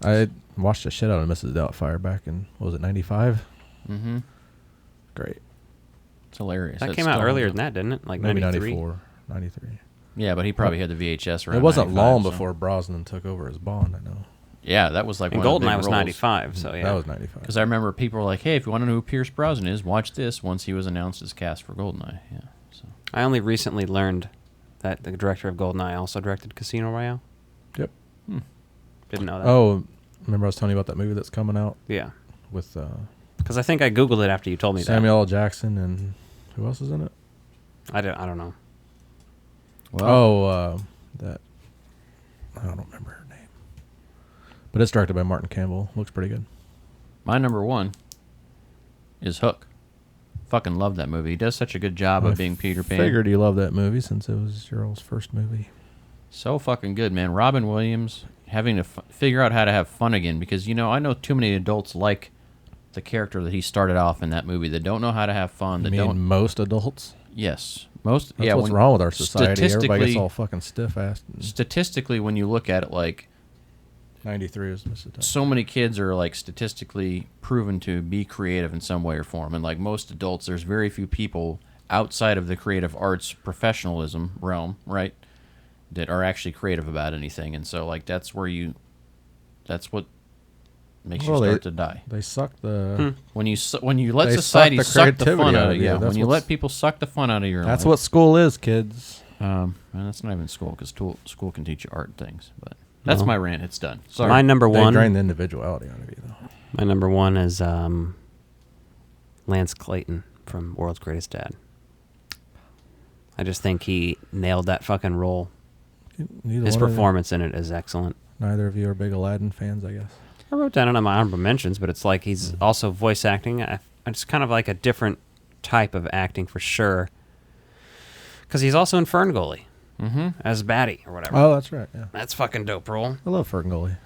I watched the shit out of Mrs. Doubtfire back in, what was it, 95? Mm-hmm. Great. It's hilarious. That It's came out still- earlier than that, didn't it? Like Maybe 93? 94, 93. Yeah, but he probably had the VHS around It wasn't 95, long so- before Brosnan took over as Bond, I know. Yeah, that was like And one of the Goldeneye big was roles. 95, so yeah. That was 95. Because I remember people were like, hey, if you want to know who Pierce Brosnan is, watch this once he was announced as cast for Goldeneye. Yeah. So I only recently learned that the director of Goldeneye also directed Casino Royale. Yep. Didn't know that. Oh, remember I was telling you about that movie that's coming out? Yeah. With Because I think I Googled it after you told me Samuel L. Jackson and who else is in it? that. I don't know. Well, that I don't remember her name, but it's directed by Martin Campbell. Looks pretty good. my number 1 is Hook. Fucking love that movie. He does such a good job of being Peter Pan. Figured you loved that movie since it was your old first movie. So fucking good, man. Robin Williams having to figure out how to have fun again because, I know too many adults like the character that he started off in that movie that don't know how to have fun. That You mean don't. most adults? Yes. Most. That's yeah. what's wrong with our society. Everybody statistically- gets all fucking stiff-assed. Statistically, when you look at it, like 93 is Mrs. Doubtfire. so many kids are like statistically proven to be creative in some way or form, and like most adults, there's very few people outside of the creative arts professionalism realm, right, that are actually creative about anything. And so like that's what makes you start to die. They suck the when you let they society the suck the creativity fun out out of of you. you. That's When you what's- let people suck the fun out of your That's life. what school is, kids. And that's not even school because school can teach you art and things. But that's No. my rant. It's done. Sorry. My number They one. drain the individuality out of you, though. My number 1 is Lance Clayton from World's Greatest Dad. I just think he nailed that fucking role. Neither His one of you- performance in it is excellent. Neither of you are big Aladdin fans, I guess. I wrote down on my honorable mentions, but it's like he's also voice acting. It's kind of like a different type of acting for sure. Because he's also in Ferngully as Batty or whatever. Oh, that's right. Yeah, that's fucking dope role. I love Ferngully.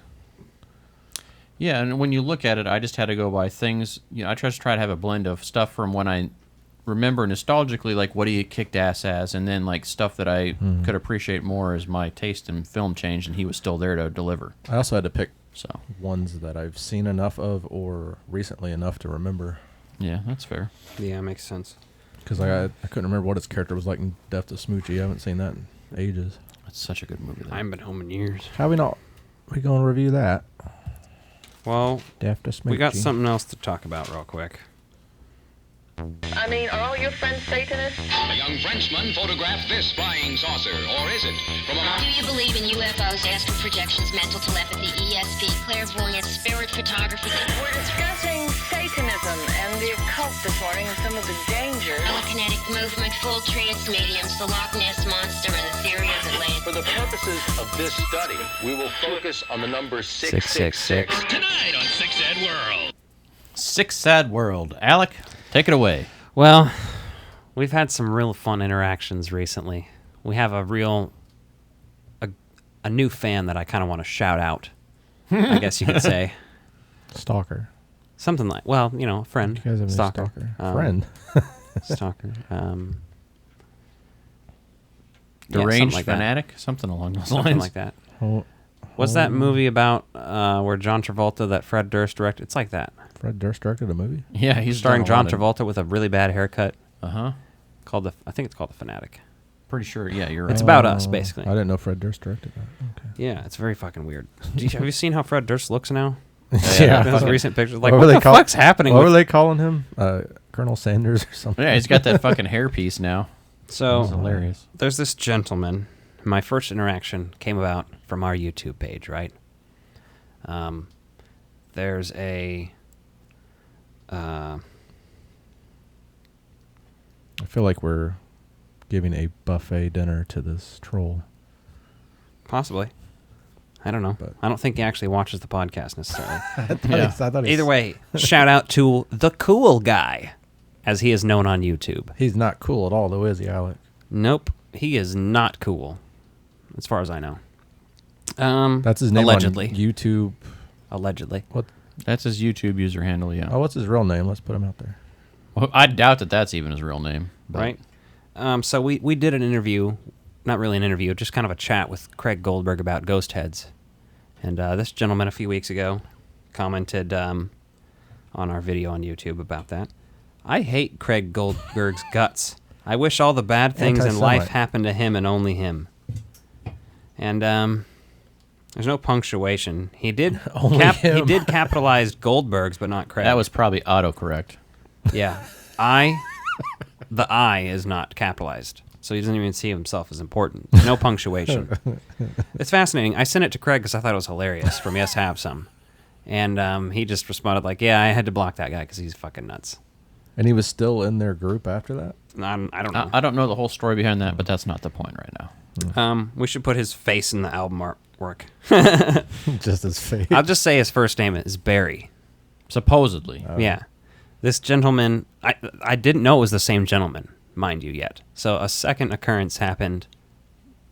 Yeah, and when you look at it, I just had to go by things. I just try to have a blend of stuff from when I remember nostalgically, like what he kicked ass as, and then like stuff that I could appreciate more as my taste in film changed, and he was still there to deliver. I also had to pick ones that I've seen enough of or recently enough to remember. Yeah, that's fair. Yeah, makes sense. Because I couldn't remember what his character was like in Death to Smoochie. I haven't seen that in ages. That's such a good movie, though. I haven't been home in years. How we not? We going to review that? Well, Death to Smoochie. We got something else to talk about real quick. I mean, are all your friends Satanists? A young Frenchman photographed this flying saucer, or is it? From a Do you believe in UFOs, astral projections, mental telepathy, ESP, clairvoyance, spirit photography? We're discussing Satanism and the occult this morning and some of the dangers. Telekinetic movement, full trance mediums, the Loch Ness Monster, and the theory of Atlantis. For the purposes of this study, we will focus on the number 666. Tonight on Sick Sad World. Sick Sad World. Alec, take it away. Well, we've had some real fun interactions recently. We have a new fan that I kind of want to shout out. I guess you could say. Stalker. Something like, well, friend. You guys have stalker. a stalker. Friend. Stalker. Deranged like fanatic? Something along those something lines. like that. What's that movie about where John Travolta that Fred Durst directed? It's like that. Fred Durst directed a movie? Yeah, he's starring done a John lot of- Travolta with a really bad haircut. Uh-huh. I think it's called The Fanatic. Pretty sure, yeah, you're right. It's about us, basically. I didn't know Fred Durst directed that. Okay. Yeah, it's very fucking weird. Have you seen how Fred Durst looks now? Yeah. Those recent pictures. Like, What what were the they fuck's happening? What with- were they calling him? Colonel Sanders or something? Yeah, he's got that fucking hairpiece now. So, It's hilarious. There's this gentleman. My first interaction came about from our YouTube page, right? There's a... I feel like we're giving a buffet dinner to this troll. Possibly. I don't know. I don't think he actually watches the podcast necessarily. I thought he Either way, shout out to the Cool Guy, as he is known on YouTube. He's not cool at all, though, is he, Alec? Nope. He is not cool, as far as I know. That's his name allegedly. on YouTube. Allegedly. What? That's his YouTube user handle, yeah. Oh, what's his real name? Let's put him out there. Well, I doubt that that's even his real name. But. Right? So we did an interview, not really an interview, just kind of a chat with Craig Goldberg about ghost heads. And this gentleman a few weeks ago commented on our video on YouTube about that. I hate Craig Goldberg's guts. I wish all the bad things in life happened to him and only him. And there's no punctuation. He did he did capitalize Goldberg's, but not Craig. That was probably autocorrect. Yeah. The I is not capitalized. So he doesn't even see himself as important. No punctuation. It's fascinating. I sent it to Craig because I thought it was hilarious from Yes Have Some. And he just responded like, yeah, I had to block that guy because he's fucking nuts. And he was still in their group after that? I don't know. I don't know the whole story behind that, but that's not the point right now. We should put his face in the album artwork. Just his face. I'll just say his first name is Barry. Supposedly. Yeah. This gentleman, I didn't know it was the same gentleman, mind you, yet. So a second occurrence happened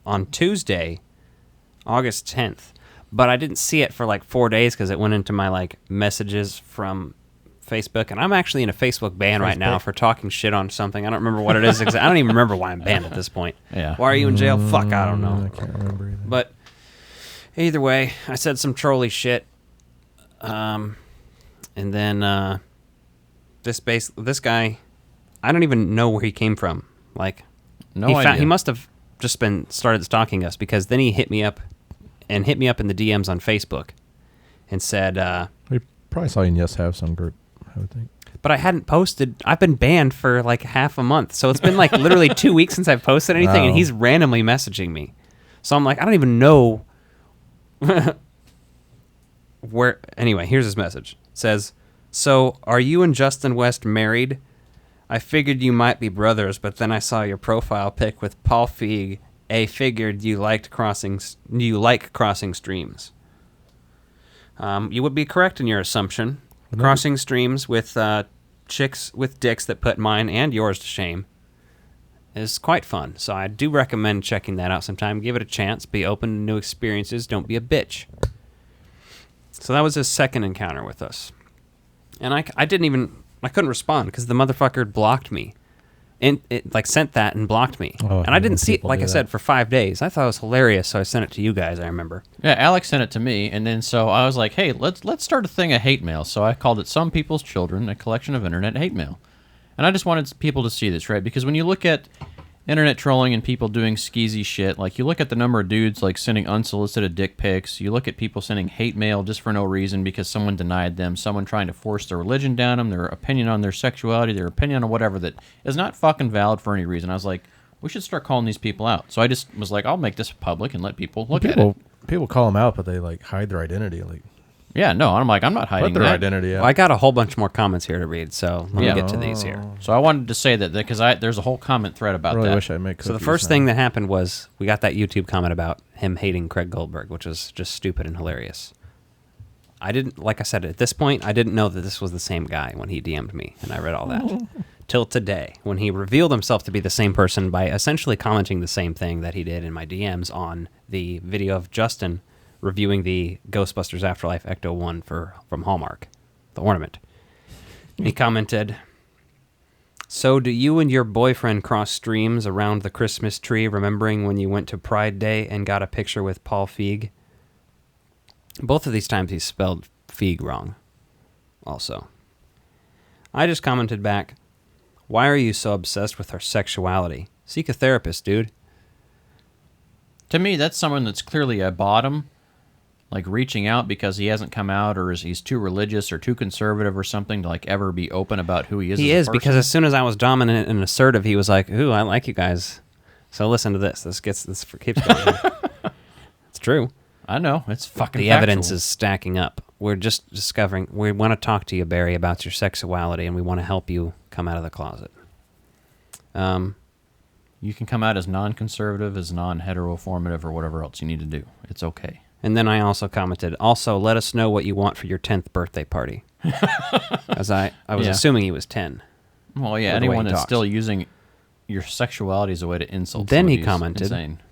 on Tuesday, August 10th. But I didn't see it for like 4 days because it went into my like messages from Facebook. And I'm actually in a Facebook ban right now for talking shit on something. I don't remember what it is. I don't even remember why I'm banned at this point. Yeah. Why are you in jail? Fuck, I don't know. I can't remember either. But either way, I said some trolly shit. And then this guy, I don't even know where he came from. Like, he must have just started stalking us because then he hit me up in the DMs on Facebook and said... we probably saw you in Yes Have Some group, I would think. But I hadn't posted. I've been banned for like half a month. So it's been like literally 2 weeks since I've posted anything, and he's randomly messaging me. So I'm like, I don't even know where... Anyway, here's his message. It says... So, are you and Justin West married? I figured you might be brothers, but then I saw your profile pic with Paul Feig. I figured you like crossing streams. You would be correct in your assumption. Crossing streams with chicks with dicks that put mine and yours to shame is quite fun. So I do recommend checking that out sometime. Give it a chance. Be open to new experiences. Don't be a bitch. So that was his second encounter with us. And I couldn't respond because the motherfucker blocked me. And it sent that and blocked me. And I didn't see it, like I said, for 5 days. I thought it was hilarious, so I sent it to you guys, I remember. Yeah, Alex sent it to me, and then so I was like, hey, let's start a thing of hate mail. So I called it Some People's Children, a collection of internet hate mail. And I just wanted people to see this, right? Because when you look at internet trolling and people doing skeezy shit, like you look at the number of dudes like sending unsolicited dick pics, you look at people sending hate mail just for no reason because someone denied them, someone trying to force their religion down them, their opinion on their sexuality, their opinion on whatever that is not fucking valid for any reason. I was like, we should start calling these people out. So I just was like, I'll make this public and let people look at it. People call them out, but they like hide their identity. Like, yeah, no, I'm like, I'm not hiding their that. identity out. Well, I got a whole bunch more comments here to read, so let me get to these here. So I wanted to say that because there's a whole comment thread about really that. Wish I'd make so the first thing that happened was we got that YouTube comment about him hating Craig Goldberg, which was just stupid and hilarious. I didn't, like I said, at this point, I didn't know that this was the same guy when he DM'd me, and I read all that. Till today, when he revealed himself to be the same person by essentially commenting the same thing that he did in my DMs on the video of Justin reviewing the Ghostbusters Afterlife Ecto-1 from Hallmark, the ornament. He commented, so do you and your boyfriend cross streams around the Christmas tree, remembering when you went to Pride Day and got a picture with Paul Feig? Both of these times he spelled Feig wrong, also. I just commented back, why are you so obsessed with our sexuality? Seek a therapist, dude. To me, that's someone that's clearly a bottom, like reaching out because he hasn't come out or he's too religious or too conservative or something to like ever be open about who he is. He is, because as soon as I was dominant and assertive, he was like, ooh, I like you guys. So listen to this. This keeps going. It's true. I know. It's fucking The factual. evidence is stacking up. We're just discovering, we want to talk to you, Barry, about your sexuality, and we want to help you come out of the closet. You can come out as non-conservative, as non-heteroformative, or whatever else you need to do. It's okay. And then I also commented, also, let us know what you want for your 10th birthday party. As I was assuming he was 10. Well, yeah, anyone that's still using your sexuality as a way to insult Then somebody he is commented, insane.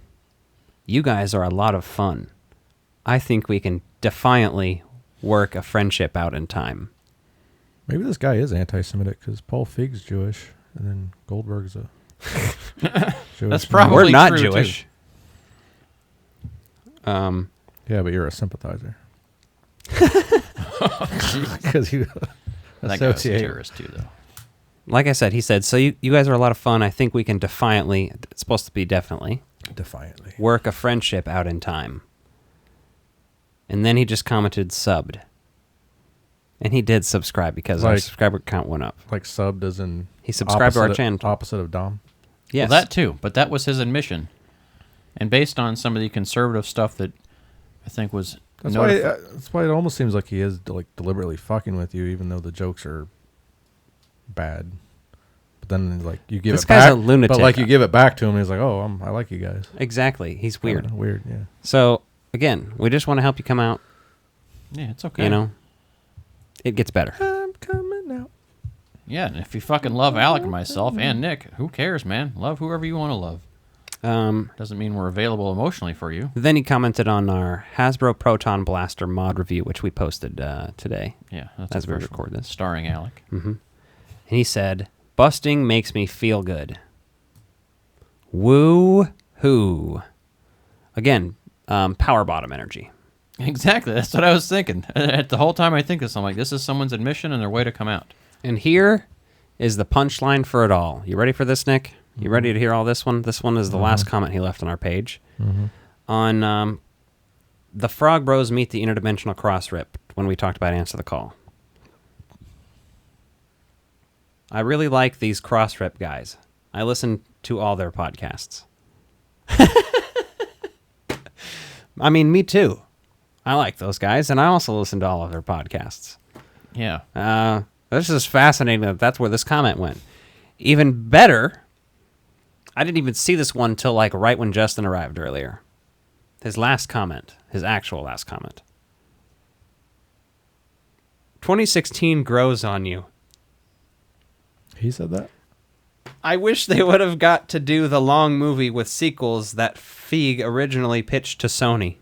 You guys are a lot of fun. I think we can defiantly work a friendship out in time. Maybe this guy is anti-Semitic because Paul Feig's Jewish and then Goldberg's a Jewish. That's probably We're not true, Jewish. Yeah, but you're a sympathizer. Because you That guy's a terrorist too, though. Like I said, he said, so you guys are a lot of fun. I think we can defiantly, it's supposed to be definitely, work a friendship out in time. And then he just commented subbed. And he did subscribe because our subscriber count went up. Like subbed as in... He subscribed to our channel. Opposite of Dom? Yes. Well, that too, but that was his admission. And based on some of the conservative stuff that I think was... That's why it almost seems like he is like deliberately fucking with you, even though the jokes are bad. But then, like, you give this it back. This guy's a lunatic. But like, you give it back to him, he's like, "Oh, I like you guys." Exactly. He's weird. Weird, yeah. So again, we just want to help you come out. Yeah, it's okay. You know, it gets better. I'm coming out. Yeah, and if you fucking love Alec and myself and Nick, who cares, man? Love whoever you want to love. Doesn't mean we're available emotionally for you. Then he commented on our Hasbro Proton Blaster mod review, which we posted today. Yeah, that's as we record this. Starring Alec. Mm-hmm. And he said, busting makes me feel good. Woo-hoo. Again, power bottom energy. Exactly. That's what I was thinking. The whole time I think this, I'm like, this is someone's admission and their way to come out. And here is the punchline for it all. You ready for this, Nick? You ready to hear all this one? This one is the last comment he left on our page. On the Frog Bros meet the interdimensional cross rip when we talked about Answer the Call. I really like these cross rip guys. I listen to all their podcasts. I mean, me too. I like those guys, and I also listen to all of their podcasts. Yeah. This is fascinating that that's where this comment went. Even better... I didn't even see this one till like right when Justin arrived earlier. His last comment, his actual last comment. 2016 grows on you. He said that? I wish they would have got to do the long movie with sequels that Feig originally pitched to Sony.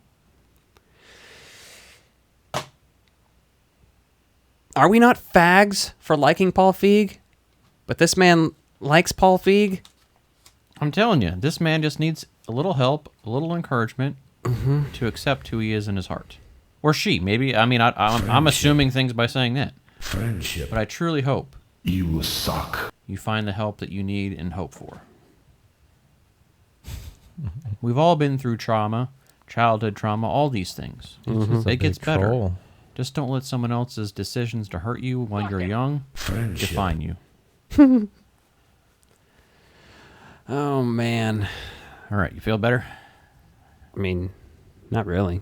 Are we not fags for liking Paul Feig? But this man likes Paul Feig? I'm telling you, this man just needs a little help, a little encouragement to accept who he is in his heart. Or she, maybe. I mean, I'm assuming things by saying that. Friendship. But I truly hope You suck. you find the help that you need and hope for. We've all been through trauma, childhood trauma, all these things. It gets better. Troll. Just don't let someone else's decisions to hurt you when you're young define you. Oh, man. All right, you feel better? I mean, not really.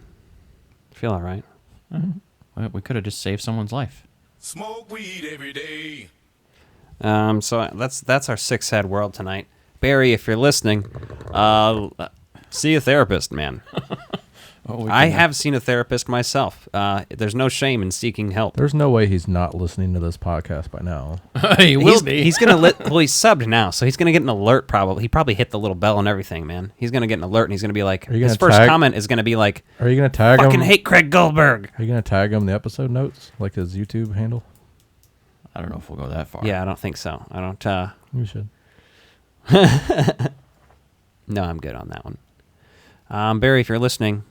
I feel all right. Well, we could have just saved someone's life. Smoke weed every day. So that's our Six Head World tonight. Barry, if you're listening, see a therapist, man. I have seen a therapist myself. There's no shame in seeking help. There's no way he's not listening to this podcast by now. He will be. He's gonna well, he's subbed now, so he's gonna get an alert. Probably he probably hit the little bell and everything, man. He's gonna get an alert, and he's gonna be like, his first comment is gonna be like, "Are you gonna tag him? Fucking hate Craig Goldberg." Are you gonna tag him in the episode notes, like his YouTube handle? I don't know if we'll go that far. Yeah, I don't think so. I don't. You should. No, I'm good on that one. Barry, if you're listening,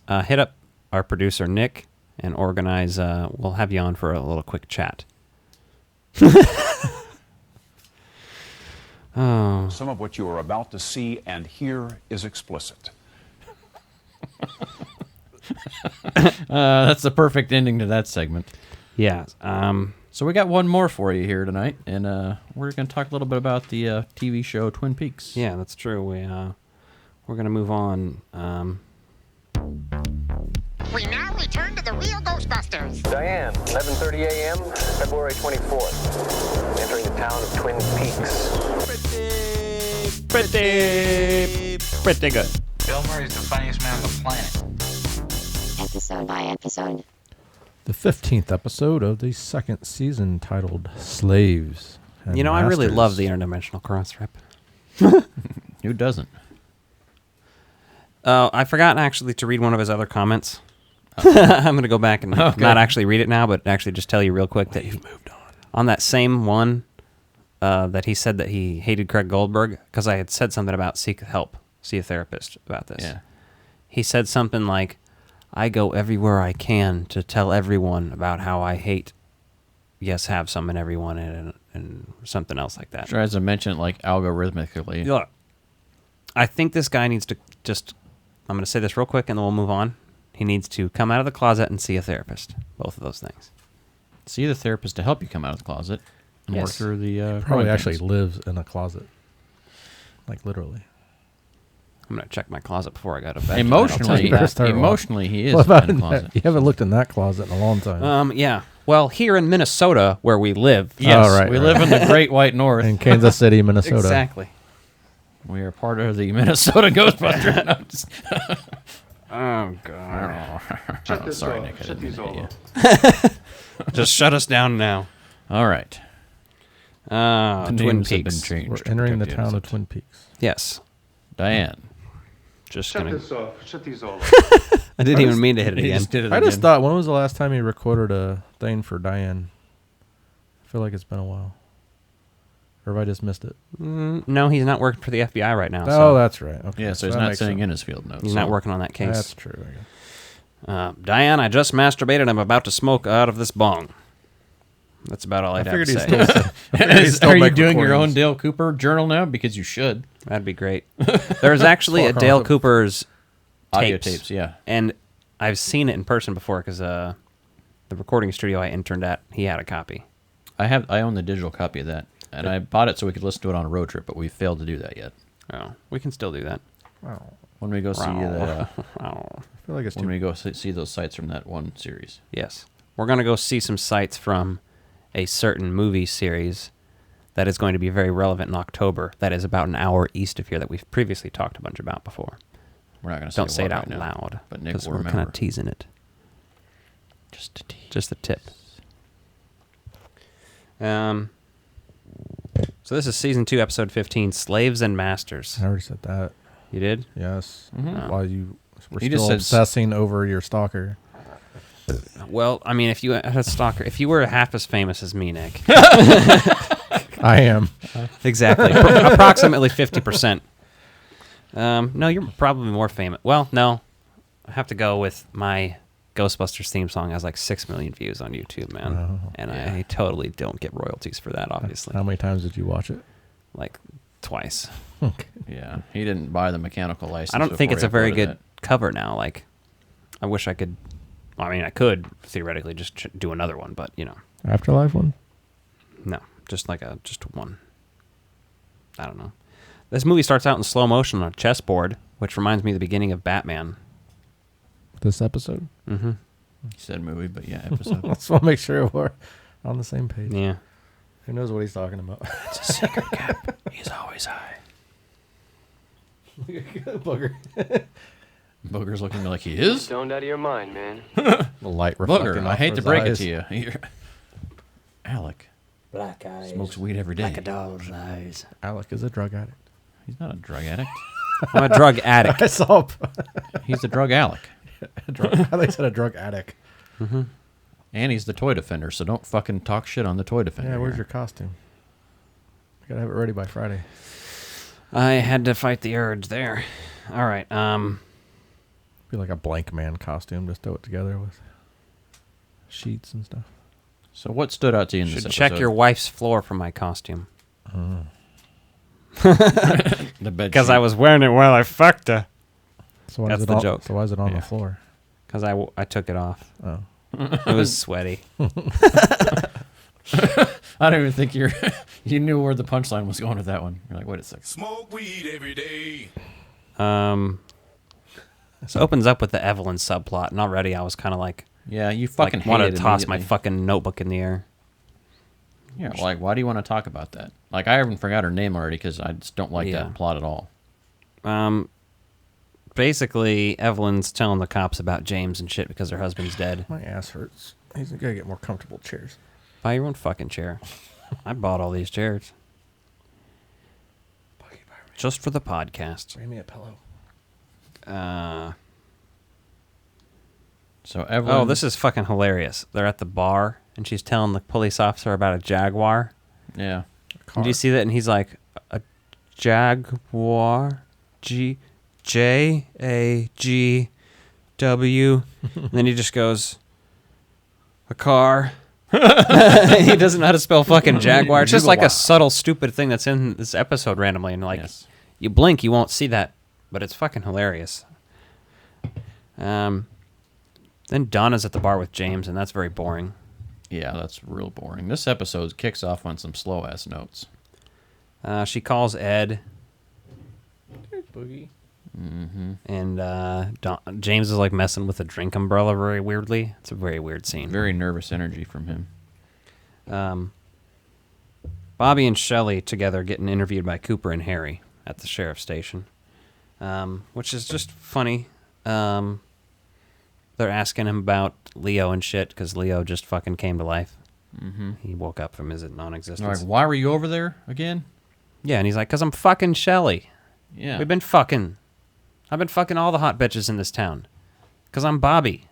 hit up our producer Nick and organize. We'll have you on for a little quick chat. Oh. Some of what you are about to see and hear is explicit. That's the perfect ending to that segment. Yeah. So we got one more for you here tonight, and we're going to talk a little bit about the TV show Twin Peaks. Yeah, that's true. We're going to move on. We now return to the real Ghostbusters. Diane, 11:30 a.m., February 24th. Entering the town of Twin Peaks. Pretty good. Bill Murray's the funniest man on the planet. Episode by episode. The 15th episode of the second season, titled Slaves and You know, Masters. I really love the interdimensional cross rip. Who doesn't? I forgot actually to read one of his other comments. I'm going to go back and not actually read it now, but actually just tell you real quick that you've moved on that same one that he said that he hated Craig Goldberg, because I had said something about seek help, see a therapist about this. Yeah. He said something like, I go everywhere I can to tell everyone about how I hate Yes Have Some and everyone and something else like that. Tries to mention it like algorithmically. Look, I think this guy needs to just, I'm going to say this real quick and then we'll move on. He needs to come out of the closet and see a therapist. Both of those things. See the therapist to help you come out of the closet and work Yes. through the... Probably actually lives in a closet. Like, literally. I'm going to check my closet before I go to bed. Emotionally, Emotionally, he is what about in the closet. You haven't looked in that closet in a long time. Yeah. Well, here in Minnesota, where we live. Yes, we live in the Great White North. In Kansas City, Minnesota. Exactly. We are part of the Minnesota Ghostbusters. Oh, God. Oh, sorry, Nick. I didn't mean to hit you. Just shut us down now. All right. Twin names have Peaks. been changed. We're entering the town of Twin Peaks. Yes. Diane. Just Shut gonna... this off. Shut these all off. I didn't even mean to hit it again. I just thought, when was the last time you recorded a thing for Diane? I feel like it's been a while. Or have I just missed it? No, he's not working for the FBI right now. Oh, so. that's right. Okay. Yeah, so he's that not makes sitting sense. in his field notes. He's not working on that case. That's true. I guess. Diane, I just masturbated. I'm about to smoke out of this bong. That's about all I'd have to say. Are you doing your own Dale Cooper journal now? Because you should. That'd be great. There's actually a Dale Cooper's audio tapes, yeah. And I've seen it in person before because the recording studio I interned at, he had a copy. I own the digital copy of that, and I bought it so we could listen to it on a road trip, but we failed to do that yet. Oh, we can still do that. When we go see the, I feel like it's when we go see those sites from that one series. Yes, we're gonna go see some sites from a certain movie series that is going to be very relevant in October. That is about an hour east of here that we've previously talked a bunch about before. We're not going to Don't say it right out now, loud, but Nick because will we're kind remember. of teasing it. Just a tease. Just a tip. So this is season 2, episode 15, Slaves and Masters. I already said that. You did? Yes. Mhm. While you were You still just said obsessing over your stalker. Well, I mean, if you had a stalker, if you were half as famous as me, Nick. I am. Exactly. Approximately 50%. No, you're probably more famous. Well, no. I have to go with my Ghostbusters theme song has like 6 million views on YouTube, man. Oh, and I totally don't get royalties for that, obviously. How many times did you watch it? Like twice. Okay. Yeah, he didn't buy the mechanical license. I don't think before it's he a very uploaded good it. cover now. Like, I wish I could. I mean, I could theoretically just do another one, but you know, Afterlife one? no, just one. I don't know. This movie starts out in slow motion on a chessboard, which reminds me of the beginning of Batman. This episode? Mm-hmm. He said movie, but yeah, episode. I just want to make sure we're on the same page. Yeah. Who knows what he's talking about? It's a secret cap. He's always high. Booger. Booger's looking like he is. Stoned out of your mind, man. The light reflecting Booger, off I hate of to his break eyes. it to you. Alec. Black eyes. Smokes weed every day. Like a doll's eyes. Alec is a drug addict. He's not a drug addict. I'm a drug addict. I saw. He's a drug Alec. I thought he said a drug addict. Mm-hmm. And he's the toy defender, so don't fucking talk shit on the toy defender. Yeah, where's here. your costume? You gotta have it ready by Friday. I had to fight the urge there. All right. Be like a blank man costume. Just throw it together with sheets and stuff. So what stood out to you in this Should episode? check your wife's floor for my costume. The bed Because sheet. I was wearing it while I fucked her. So why That's is it the on, joke. So why is it on Yeah. the floor? Because I took it off. Oh. It was sweaty. I don't even think you knew where the punchline was going with that one. You're like, wait a second. Smoke weed every day. This opens up with the Evelyn subplot, and already I was kind of like, Yeah, you fucking want hate to it toss my immediately. fucking notebook in the air. Yeah, like, why do you want to talk about that? Like, I even forgot her name already because I just don't like Yeah. that plot at all. Basically, Evelyn's telling the cops about James and shit because her husband's dead. My ass hurts. He's gotta get more comfortable chairs. Buy your own fucking chair. I bought all these chairs. Just for the podcast. Bring me a pillow. So Evelyn. Oh, this is fucking hilarious. They're at the bar, and she's telling the police officer about a Jaguar. Yeah. Do you see that? And he's like, a Jaguar? J-A-G-W. And then he just goes, a car. He doesn't know how to spell fucking Jaguar. It's just like a subtle, stupid thing that's in this episode randomly. And like, you blink, you won't see that. But it's fucking hilarious. Then Donna's at the bar with James, and that's very boring. Yeah, that's real boring. This episode kicks off on some slow-ass notes. She calls Ed. Boogie. Mm-hmm. And James is like messing with a drink umbrella very weirdly. It's a very weird scene. Very nervous energy from him. Bobby and Shelley together getting interviewed by Cooper and Harry at the sheriff's station, which is just funny. They're asking him about Leo and shit because Leo just fucking came to life. Mm-hmm. He woke up from his They're non-existence. like, why were you over there again? Yeah, and he's like, because I'm fucking Shelley. Yeah. We've been fucking. I've been fucking all the hot bitches in this town. Because I'm Bobby.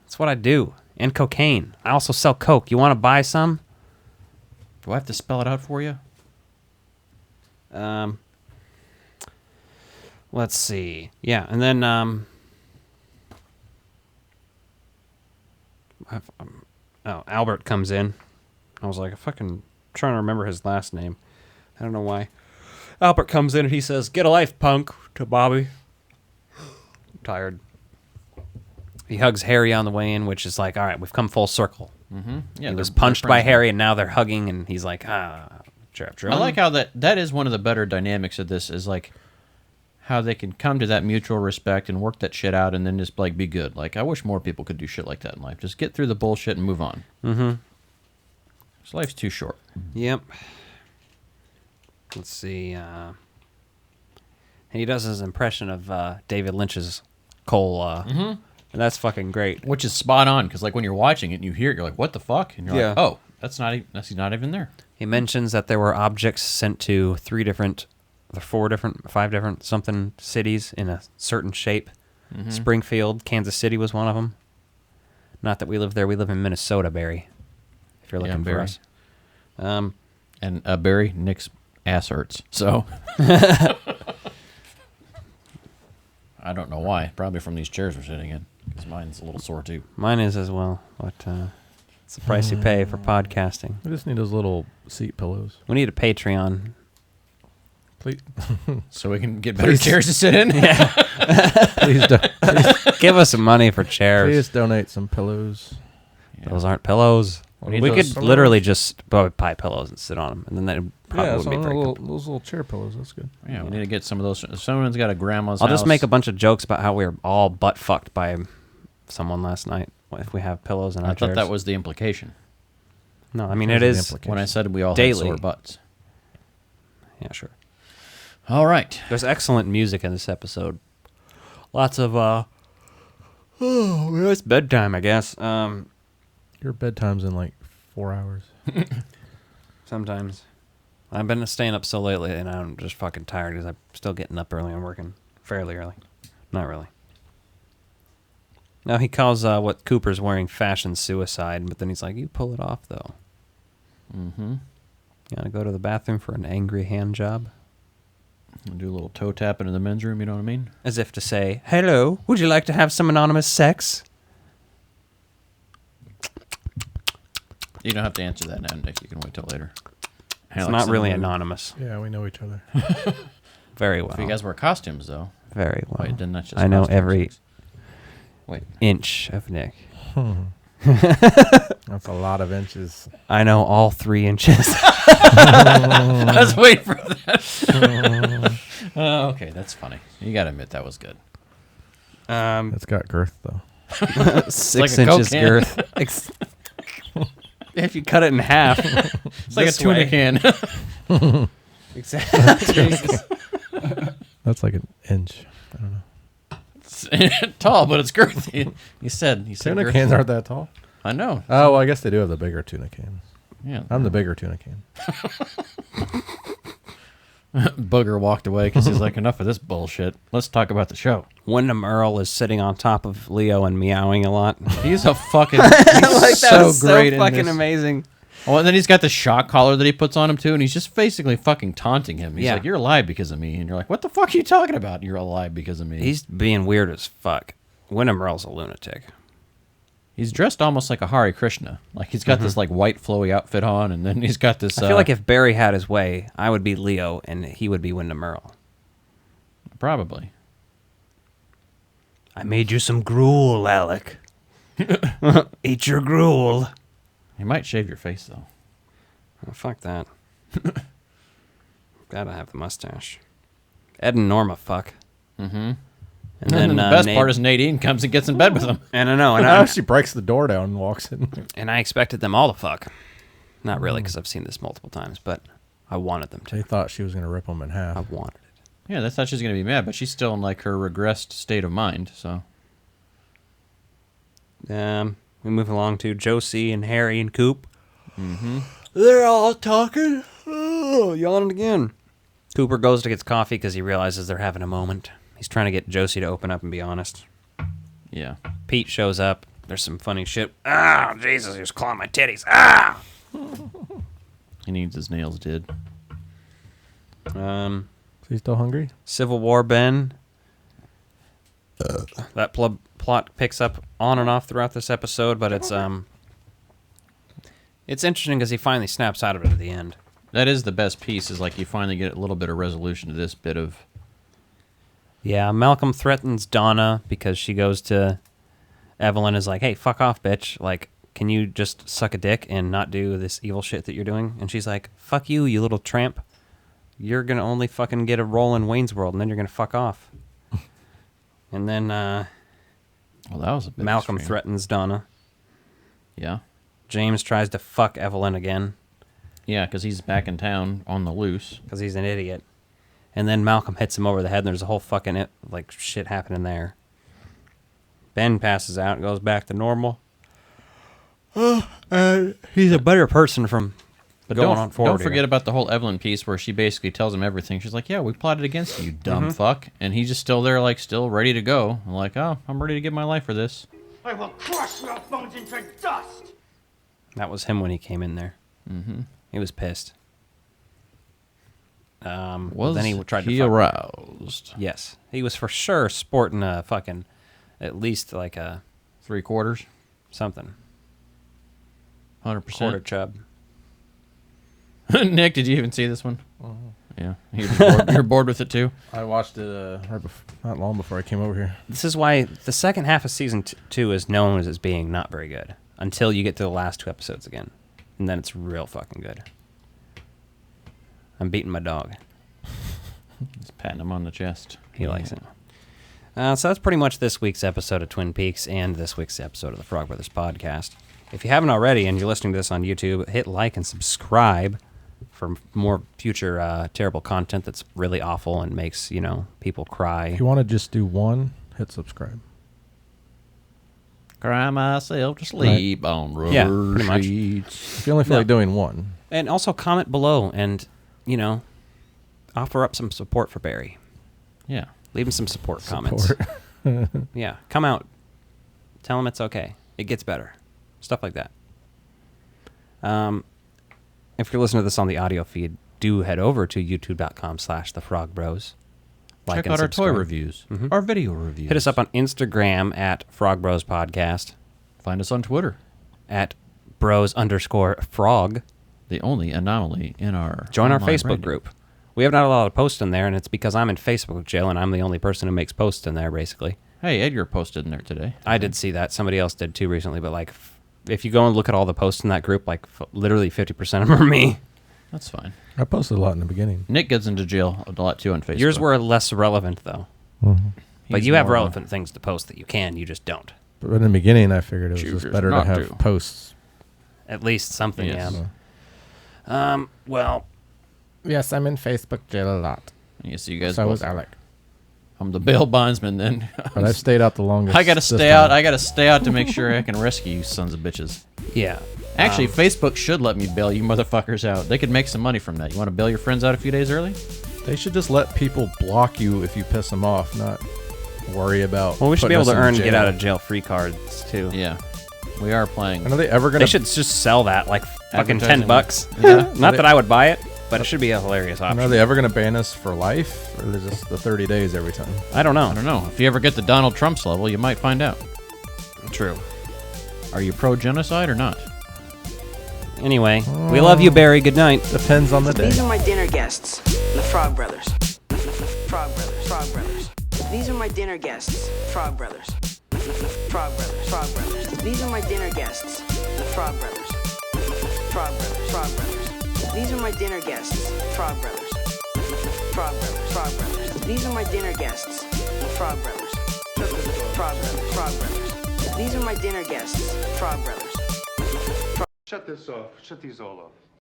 That's what I do. And cocaine. I also sell coke. You want to buy some? Do I have to spell it out for you? Let's see. Yeah, and then Albert comes in. I was like, I'm fucking trying to remember his last name. I don't know why. Albert comes in and he says, "Get a life, punk," to Bobby. I'm tired. He hugs Harry on the way in, which is like, all right, we've come full circle. Mm-hmm. Yeah, he was they're punched by friends now. Harry, and now they're hugging, and he's like, Sheriff I like how that is one of the better dynamics of this, is like how they can come to that mutual respect and work that shit out and then just like be good. Like, I wish more people could do shit like that in life. Just get through the bullshit and move on. Mm-hmm. This life's too short. Yep. Let's see. And he does his impression of David Lynch's Cole. And that's fucking great. Which is spot on, because like when you're watching it and you hear it, you're like, what the fuck? And you're like, oh, That's not even there. He mentions that there were objects sent to 5 different something cities in a certain shape. Mhm. Springfield, Kansas City was one of them. Not that we live there. We live in Minnesota, Barry. If you're looking for Barry. us. And Barry, Nick's ass hurts. So I don't know why. Probably from these chairs we're sitting in, because mine's a little sore too. Mine is as well. But it's the price you pay for podcasting. We just need those little seat pillows. We need a Patreon. Please. So we can get better chairs to sit in? Yeah. Please give us some money for chairs. Please donate some pillows. Yeah. Those aren't pillows. We We need could those literally just buy pillows and sit on them, and then that probably Yeah, wouldn't be very comfortable. those little chair pillows. That's good. Yeah, we need to get some of those. If someone's got a grandma's I'll house. just make a bunch of jokes about how we were all butt fucked by someone last night. If we have pillows in our I thought chairs. that was the implication. No, I mean it is when I said we all daily. had sore butts. Yeah, sure. All right. There's excellent music in this episode. Lots of it's bedtime, I guess. Your bedtime's in like 4 hours. Sometimes. I've been staying up so lately, and I'm just fucking tired because I'm still getting up early and working fairly early. Not really. Now he calls what Cooper's wearing fashion suicide, but then he's like, "You pull it off, though." Mm-hmm. You gotta go to the bathroom for an angry hand job. We'll do a little toe tapping in the men's room. You know what I mean? As if to say, "Hello, would you like to have some anonymous sex?" You don't have to answer that now, Nick. You can wait till later. It's not really anonymous. Yeah, we know each other. Very well. If you guys wear costumes, though. Very well. Wait, then that's just I know costumes. every Wait. inch of Nick. That's a lot of inches. I know all 3 inches. I was waiting for that. Okay, that's funny. You got to admit that was good. It's got girth, though. 6 like a inches Coke can. girth. If you cut it in half, It's like a tuna can. Exactly. That's like an inch. I don't know. It's tall, but it's girthy. You said Tuna girthy. cans aren't that tall. I know. Oh, well, I guess they do have the bigger tuna cans. Yeah. I'm the bigger tuna can. Booger walked away because he's like, enough of this bullshit. Let's talk about the show. Wyndham Earl is sitting on top of Leo and meowing a lot. He's a fucking he's Like, that so was so great in fucking this. amazing. Oh, and then he's got the shock collar that he puts on him too, and he's just basically fucking taunting him. He's Yeah. like, "You're alive because of me," and you're like, "What the fuck are you talking about? You're alive because of me." He's being weird as fuck. Wyndham Earl's a lunatic. He's dressed almost like a Hare Krishna. Like he's got this like white flowy outfit on, and then he's got this. I feel like if Barry had his way, I would be Leo and he would be Wyndham Earl. Probably. I made you some gruel, Alec. Eat your gruel. He might shave your face though. Oh, fuck that. Gotta have the mustache. Ed and Norma fuck. Mm-hmm. And then the best part is Nadine comes and gets in bed with him. And I know. And Now she breaks the door down and walks in. And I expected them all to fuck. Not really, because I've seen this multiple times, but I wanted them to. They thought she was going to rip them in half. I wanted it. Yeah, they thought she was gonna be mad, but she's still in like her regressed state of mind. So. We move along to Josie and Harry and Coop. Mm-hmm. They're all talking. Oh, yawning again. Cooper goes to get coffee because he realizes they're having a moment. He's trying to get Josie to open up and be honest. Yeah. Pete shows up. There's some funny shit. Ah, Jesus, he was clawing my titties. Ah! He needs his nails did. Is he still hungry? Civil War Ben. That plot picks up on and off throughout this episode, but it's interesting because he finally snaps out of it at the end. That is the best piece, is like you finally get a little bit of resolution to this bit of... Yeah, Malcolm threatens Donna because she goes to... Evelyn is like, hey, fuck off, bitch. Like, can you just suck a dick and not do this evil shit that you're doing? And she's like, fuck you, you little tramp. You're going to only fucking get a role in Wayne's World, and then you're going to fuck off. And then well, that was a bit Malcolm extreme. threatens Donna. Yeah. James tries to fuck Evelyn again. Yeah, because he's back in town on the loose. Because he's an idiot. And then Malcolm hits him over the head, and there's a whole fucking like shit happening there. Ben passes out and goes back to normal. He's a better person from But going on forward. Don't forget about the whole Evelyn piece where she basically tells him everything. She's like, yeah, we plotted against you, dumb fuck. And he's just still there, like, still ready to go. I'm like, oh, I'm ready to give my life for this. I will crush your bones into dust. That was him when he came in there. Mm-hmm. He was pissed. Was then he tried to he fuck her. aroused? Yes. He was for sure sporting a fucking, at least like a... 3/4? Something. 100%? Quarter chub. Nick, did you even see this one? Yeah. You're bored with it too? I watched it not long before I came over here. This is why the second half of season 2 is known as being not very good until you get to the last 2 episodes again. And then it's real fucking good. I'm beating my dog. Just patting him on the chest. He likes it. So that's pretty much this week's episode of Twin Peaks and this week's episode of the Frog Brothers podcast. If you haven't already and you're listening to this on YouTube, hit like and subscribe for more future terrible content that's really awful and makes, people cry. If you want to just do one, hit subscribe. Cry myself to sleep on rubber sheets. If you only feel like doing one. And also comment below and, offer up some support for Barry. Yeah. Leave him some support comments. Yeah. Come out. Tell him it's okay. It gets better. Stuff like that. If you're listening to this on the audio feed, do head over to youtube.com/thefrogbros. Check out our toy reviews, our video reviews. Hit us up on Instagram at Frogbros Podcast. Find us on Twitter at bros_frog. The only anomaly in our Join our online Facebook branding. group. We have not allowed to post in there, and it's because I'm in Facebook jail, and I'm the only person who makes posts in there, basically. Hey, Edgar posted in there today. I did see that. Somebody else did too recently, but if you go and look at all the posts in that group, literally 50% of them are me. That's fine. I posted a lot in the beginning. Nick gets into jail a lot too on Facebook. Yours were less relevant, though. Mm-hmm. But you have relevant things to post that you can, you just don't. But in the beginning, I figured it was just better to have posts. At least something, Yes. yeah. Well... Yes, I'm in Facebook jail a lot. Yeah, so you guys So both- was Alec. I'm the bail bondsman then. But I've stayed out the longest. I gotta this stay time. out. I gotta stay out to make sure I can rescue you sons of bitches. Yeah. Actually, Facebook should let me bail you motherfuckers out. They could make some money from that. You want to bail your friends out a few days early? They should just let people block you if you piss them off, not worry about. Well, we should be putting able to us in earn jail. get out of jail free cards, too. Yeah. We are playing. And are they ever gonna? They should just sell that, fucking Advertising. $10. Yeah. Not that I would buy it, but it should be a hilarious And option. are they ever going to ban us for life, or is this the 30 days every time? I don't know. I don't know. If you ever get to Donald Trump's level, you might find out. True. Are you pro-genocide or not? Anyway, we love you, Barry. Good night. Depends on the day. These are my dinner guests, the Frog Brothers. Frog Brothers, Frog Brothers. These are my dinner guests, Frog Brothers. Frog Brothers, Frog Brothers. These are my dinner guests, the Frog Brothers. Frog Brothers, Frog Brothers. These are my dinner guests, Frog Brothers. Frog Brothers, Frog Brothers. These are my dinner guests, the Frog Brothers. Frog Brothers, Frog Brothers. These are my dinner guests, Frog Brothers. Shut this off. Shut these all off.